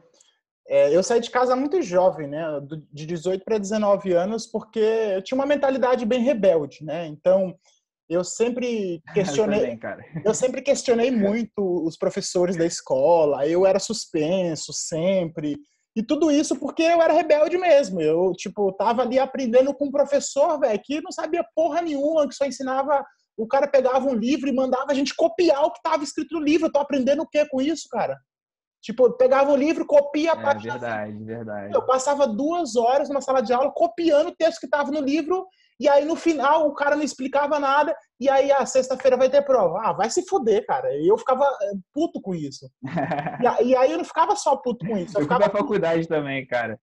eu saí de casa muito jovem, né, de 18 para 19 anos, porque eu tinha uma mentalidade bem rebelde, né? Então, eu sempre Eu questionei, também, cara. eu sempre questionei muito os professores da escola, eu era suspenso sempre. E tudo isso porque eu era rebelde mesmo. Eu, tipo, tava ali aprendendo com um professor, velho, que não sabia porra nenhuma, que só ensinava. O cara pegava um livro e mandava a gente copiar o que tava escrito no livro. Eu tô aprendendo o que com isso, cara? Tipo, eu pegava o livro, copia a É página. verdade, Eu verdade. passava 2 horas numa sala de aula copiando o texto que estava no livro, e aí no final o cara não explicava nada, e aí a sexta-feira vai ter prova. Ah, vai se fuder, cara. E eu ficava puto com isso. E aí eu não ficava só puto com isso, eu Eu fui ficava pra faculdade também, cara.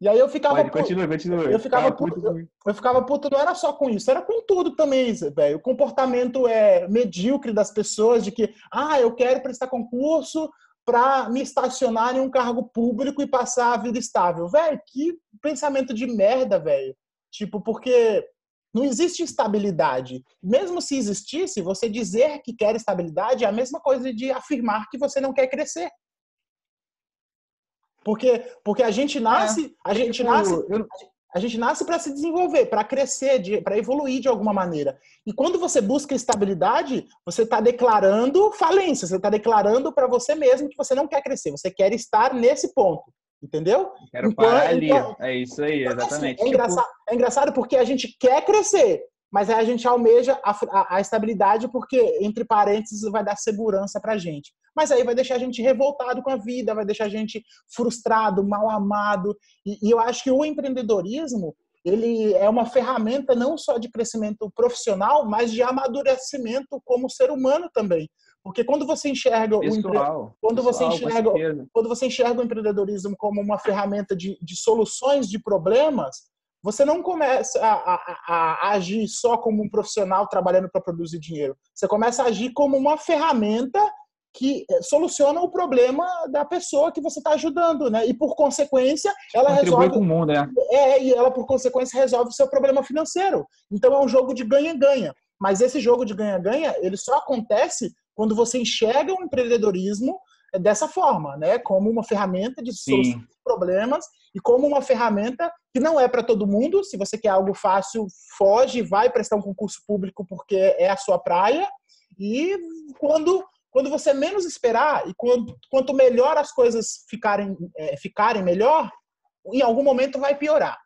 E aí eu ficava Pode, continua, continua. eu ficava Ficava puto, puto comigo. eu ficava puto, não era só com isso, era com tudo também, velho. O comportamento medíocre das pessoas de que, eu quero prestar concurso para me estacionar em um cargo público e passar a vida estável. Velho, que pensamento de merda, velho. Tipo, porque não existe estabilidade. Mesmo se existisse, você dizer que quer estabilidade é a mesma coisa de afirmar que você não quer crescer. Porque a gente nasce, a gente nasce para se desenvolver, para crescer, para evoluir de alguma maneira. E quando você busca estabilidade, você está declarando falência, você está declarando para você mesmo que você não quer crescer, você quer estar nesse ponto, entendeu? Quero parar ali. É isso aí, exatamente. Assim, é engraçado porque a gente quer crescer, mas aí a gente almeja a estabilidade porque, entre parênteses, vai dar segurança para a gente. Mas aí vai deixar a gente revoltado com a vida, vai deixar a gente frustrado, mal amado. E eu acho que o empreendedorismo, ele é uma ferramenta não só de crescimento profissional, mas de amadurecimento como ser humano também. Porque quando você enxerga quando você enxerga o empreendedorismo como uma ferramenta de soluções de problemas, você não começa a agir só como um profissional trabalhando para produzir dinheiro. Você começa a agir como uma ferramenta que soluciona o problema da pessoa que você está ajudando, né? E por consequência, ela contribui com o mundo, né? E ela por consequência resolve o seu problema financeiro. Então é um jogo de ganha-ganha. Mas esse jogo de ganha-ganha, ele só acontece quando você enxerga o empreendedorismo dessa forma, né? Como uma ferramenta de solução de problemas e como uma ferramenta que não é para todo mundo. Se você quer algo fácil, foge, vai prestar um concurso público porque é a sua praia. E quando você menos esperar e quanto melhor as coisas ficarem melhor, em algum momento vai piorar.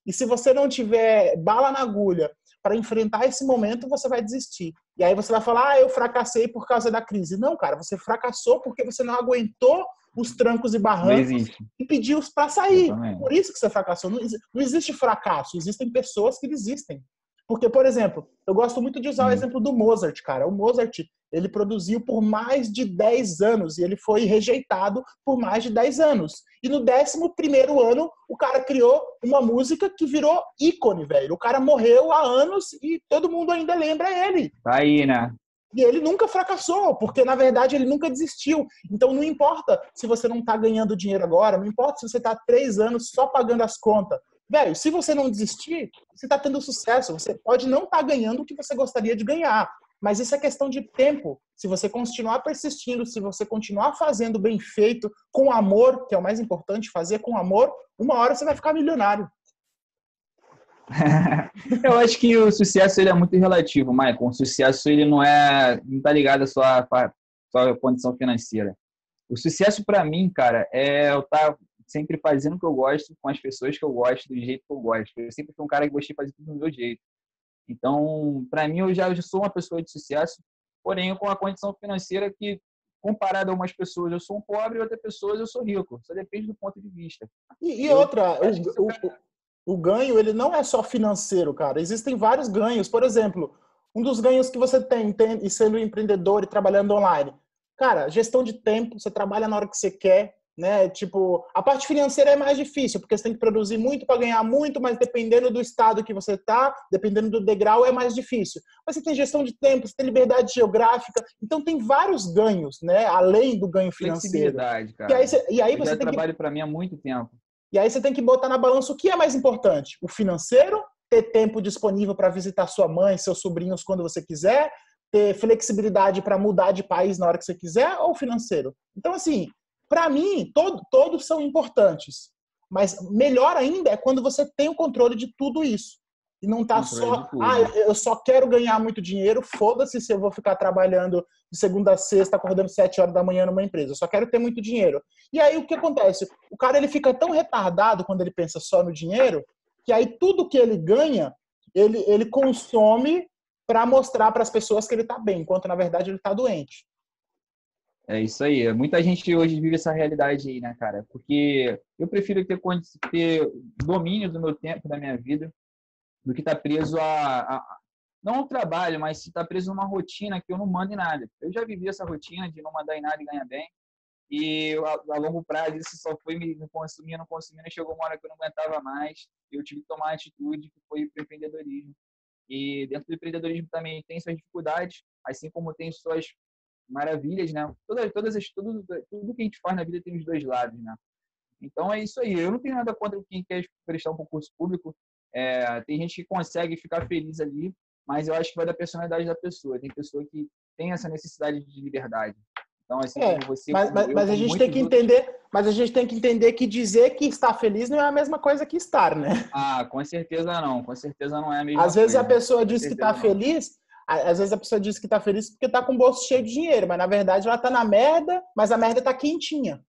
E se você não tiver bala na agulha para enfrentar esse momento, você vai desistir. E aí você vai falar, eu fracassei por causa da crise. Não, cara, você fracassou porque você não aguentou os trancos e barrancos e pediu para sair. Por isso que você fracassou. Não existe fracasso, existem pessoas que desistem. Porque, por exemplo, eu gosto muito de usar o exemplo do Mozart, cara. O Mozart, ele produziu por mais de 10 anos e ele foi rejeitado por mais de 10 anos. E no 11º ano, o cara criou uma música que virou ícone, velho. O cara morreu há anos e todo mundo ainda lembra ele. Tá aí, né? E ele nunca fracassou, porque na verdade ele nunca desistiu. Então não importa se você não tá ganhando dinheiro agora, não importa se você tá 3 anos só pagando as contas. Velho, se você não desistir, você tá tendo sucesso. Você pode não estar ganhando o que você gostaria de ganhar, mas isso é questão de tempo. Se você continuar persistindo, se você continuar fazendo bem feito, com amor, que é o mais importante, fazer com amor, uma hora você vai ficar milionário. Eu acho que o sucesso ele é muito relativo, Michael. O sucesso ele não tá ligado à sua condição financeira. O sucesso para mim, cara, é eu estar sempre fazendo o que eu gosto, com as pessoas que eu gosto, do jeito que eu gosto. Eu sempre fui um cara que gostei de fazer tudo do meu jeito. Então, para mim, eu já sou uma pessoa de sucesso, porém com a condição financeira que, comparado a umas pessoas, eu sou um pobre e outras pessoas eu sou rico. Só depende do ponto de vista. E outra, o ganho, ele não é só financeiro, cara. Existem vários ganhos. Por exemplo, um dos ganhos que você tem e sendo empreendedor e trabalhando online. Cara, gestão de tempo, você trabalha na hora que você quer, né? Tipo, a parte financeira é mais difícil, porque você tem que produzir muito para ganhar muito, mas dependendo do estado que você tá, dependendo do degrau, é mais difícil. Mas você tem gestão de tempo, você tem liberdade geográfica, então tem vários ganhos, né? Além do ganho financeiro. Flexibilidade, cara. Eu já trabalho para mim há muito tempo. E aí você tem que botar na balança o que é mais importante. O financeiro, ter tempo disponível para visitar sua mãe, seus sobrinhos quando você quiser, ter flexibilidade para mudar de país na hora que você quiser, ou o financeiro. Então, assim, para mim, todos são importantes. Mas melhor ainda é quando você tem o controle de tudo isso. E não tá só, eu só quero ganhar muito dinheiro, foda-se se eu vou ficar trabalhando de segunda a sexta, acordando 7 horas da manhã numa empresa. Eu só quero ter muito dinheiro. E aí o que acontece? O cara ele fica tão retardado quando ele pensa só no dinheiro, que aí tudo que ele ganha, ele consome para mostrar para as pessoas que ele tá bem, enquanto na verdade ele tá doente. É isso aí. Muita gente hoje vive essa realidade aí, né, cara? Porque eu prefiro ter domínio do meu tempo, da minha vida, do que estar preso não ao trabalho, mas se estar preso numa rotina que eu não mando em nada. Eu já vivi essa rotina de não mandar em nada e ganhar bem. E a longo prazo isso só foi me consumindo, e chegou uma hora que eu não aguentava mais. Eu tive que tomar uma atitude que foi para o empreendedorismo. E dentro do empreendedorismo também tem suas dificuldades, assim como tem suas maravilhas, né? Tudo que a gente faz na vida tem os dois lados, né? Então, é isso aí. Eu não tenho nada contra quem quer prestar um concurso público. Tem gente que consegue ficar feliz ali, mas eu acho que vai da personalidade da pessoa. Tem pessoa que tem essa necessidade de liberdade. Então, assim como você, como eu, mas a como gente tem que muitos outros... entender, mas a gente tem que entender que dizer que está feliz não é a mesma coisa que estar, né? Ah, com certeza não. Com certeza não é a Às mesma vezes a coisa. pessoa Com diz que está certeza não. feliz, às vezes a pessoa diz que está feliz porque está com o bolso cheio de dinheiro, mas na verdade ela está na merda, mas a merda está quentinha.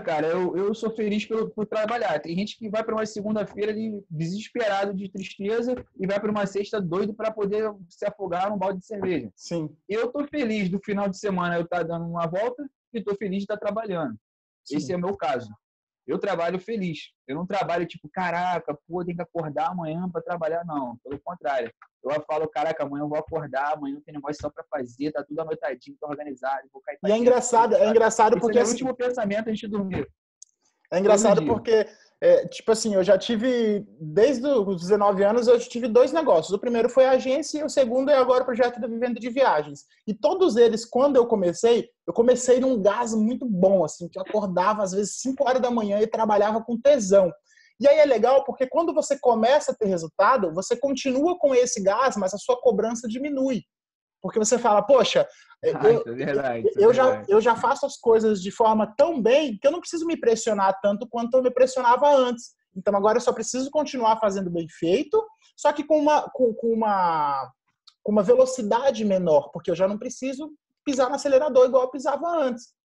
Cara, eu sou feliz por trabalhar. Tem gente que vai para uma segunda-feira ali desesperado de tristeza e vai para uma sexta doido para poder se afogar num balde de cerveja. Sim. Eu tô feliz do final de semana eu estar dando uma volta e tô feliz de estar trabalhando. Sim. Esse é o meu caso. Eu trabalho feliz. Eu não trabalho tipo, caraca, pô, tem que acordar amanhã para trabalhar. Não, pelo contrário. Eu falo, caraca, amanhã eu vou acordar, amanhã tem negócio só para fazer, tá tudo anotadinho, tá organizado, vou cair E para dentro. é engraçado Esse é porque meu assim, último pensamento antes de dormir. é Todo engraçado dia. porque, tipo assim, eu já tive, desde os 19 anos, eu tive 2 negócios. O primeiro foi a agência e o segundo é agora o projeto da Vivenda de Viagens. E todos eles, quando eu comecei num gás muito bom, assim, que eu acordava às vezes 5 horas da manhã e trabalhava com tesão. E aí é legal porque quando você começa a ter resultado, você continua com esse gás, mas a sua cobrança diminui. Porque você fala, poxa, Isso é verdade, isso é verdade. eu já faço as coisas de forma tão bem que eu não preciso me pressionar tanto quanto eu me pressionava antes. Então agora eu só preciso continuar fazendo bem feito, só que com uma velocidade menor, porque eu já não preciso pisar no acelerador igual eu pisava antes.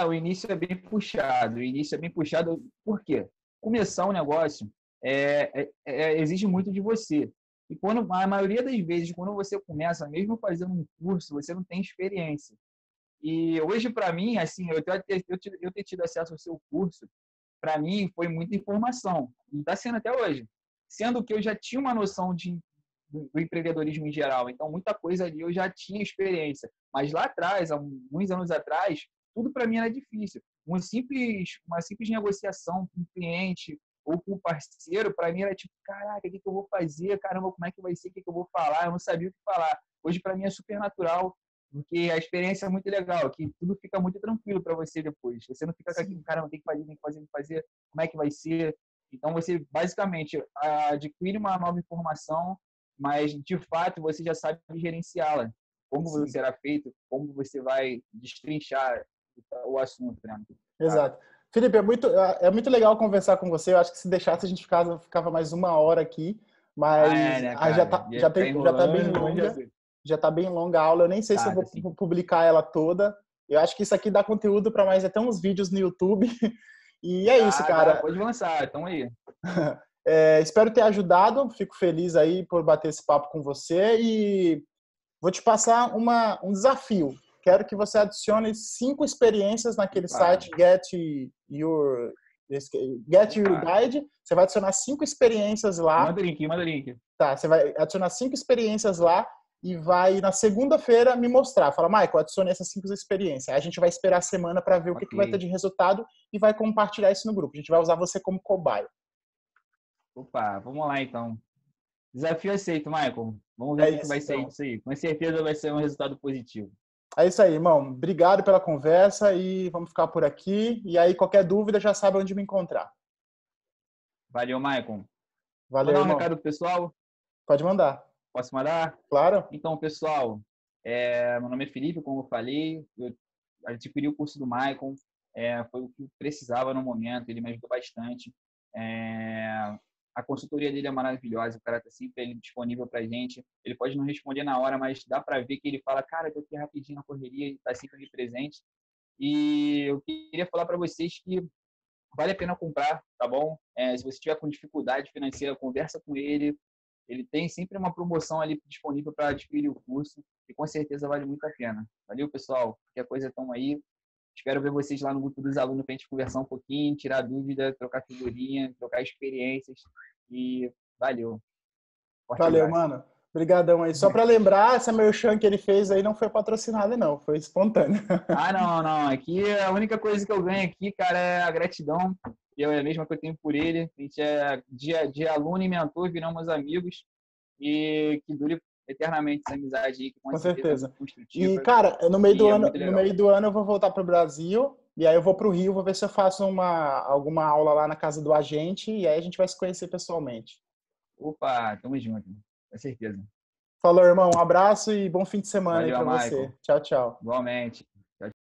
O início é bem puxado. O início é bem puxado. Por quê? Começar um negócio exige muito de você. E quando a maioria das vezes, quando você começa, mesmo fazendo um curso, você não tem experiência. E hoje, para mim, assim, eu ter tido acesso ao seu curso, para mim, foi muita informação. E está sendo até hoje. Sendo que eu já tinha uma noção do empreendedorismo em geral. Então, muita coisa ali eu já tinha experiência. Mas lá atrás, há alguns anos atrás, tudo para mim era difícil. Uma simples negociação com o cliente ou com o parceiro, para mim era tipo, caraca, o que eu vou fazer? Caramba, como é que vai ser? O que eu vou falar? Eu não sabia o que falar. Hoje, para mim, é super natural, porque a experiência é muito legal, que tudo fica muito tranquilo para você depois. Você não fica com aquilo, caramba, tem que fazer, tem que fazer, tem que fazer, como é que vai ser? Então, você basicamente adquire uma nova informação, mas de fato você já sabe gerenciá-la. Como Sim. será feito, como você vai destrinchar o assunto, né? Exato. Felipe, é muito legal conversar com você. Eu acho que se deixasse a gente ficava mais 1 hora aqui, mas Né, cara? já tá bem longa. Já tá bem longa a aula. Eu nem sei se eu vou Assim. publicar ela toda. Eu acho que isso aqui dá conteúdo para mais até uns vídeos no YouTube. E é isso, cara. Pode lançar, então aí. Espero ter ajudado. Fico feliz aí por bater esse papo com você e vou te passar um desafio. Quero que você adicione 5 experiências naquele site Your Guide. Você vai adicionar 5 experiências lá. Manda o link. Tá, você vai adicionar 5 experiências lá e vai, na segunda-feira, me mostrar. Fala, Michael, adicione essas 5 experiências. Aí a gente vai esperar a semana para ver o que vai ter de resultado e vai compartilhar isso no grupo. A gente vai usar você como cobaia. Opa, vamos lá então. Desafio aceito, Michael. Vamos ver o que vai sair disso aí. Com certeza vai ser um resultado positivo. É isso aí, irmão. Obrigado pela conversa e vamos ficar por aqui. E aí, qualquer dúvida, já sabe onde me encontrar. Valeu, Michael. Valeu, mandar irmão. Um recado pro pessoal? Pode mandar. Posso mandar? Claro. Então, pessoal, meu nome é Felipe, como eu falei. Eu adquiri o curso do Michael. Foi o que eu precisava no momento. Ele me ajudou bastante. A consultoria dele é maravilhosa, o cara está sempre disponível para a gente. Ele pode não responder na hora, mas dá para ver que ele fala, cara, eu tô aqui rapidinho na correria, e está sempre ali presente. E eu queria falar para vocês que vale a pena comprar, tá bom? Se você tiver com dificuldade financeira, conversa com ele. Ele tem sempre uma promoção ali disponível para adquirir o curso e com certeza vale muito a pena. Valeu, pessoal. Qualquer coisa, estão aí. Espero ver vocês lá no grupo dos alunos para a gente conversar um pouquinho, tirar dúvida, trocar figurinha, trocar experiências. E valeu. Valeu, mano. Obrigadão aí. Só para lembrar, essa merchan que ele fez aí não foi patrocinada, não. Foi espontânea. Não. Aqui a única coisa que eu ganho aqui, cara, é a gratidão. E é a mesma que eu tenho por ele. A gente é de aluno e mentor, viramos amigos. E que dure eternamente essa amizade aí, que com certeza. É construtiva. E, cara, no meio do ano eu vou voltar para o Brasil. E aí eu vou para o Rio, vou ver se eu faço alguma aula lá na casa do agente e aí a gente vai se conhecer pessoalmente. Opa, tamo junto, com certeza. Falou, irmão. Um abraço e bom fim de semana aí Valeu, para Michael. você. Tchau, tchau. Igualmente.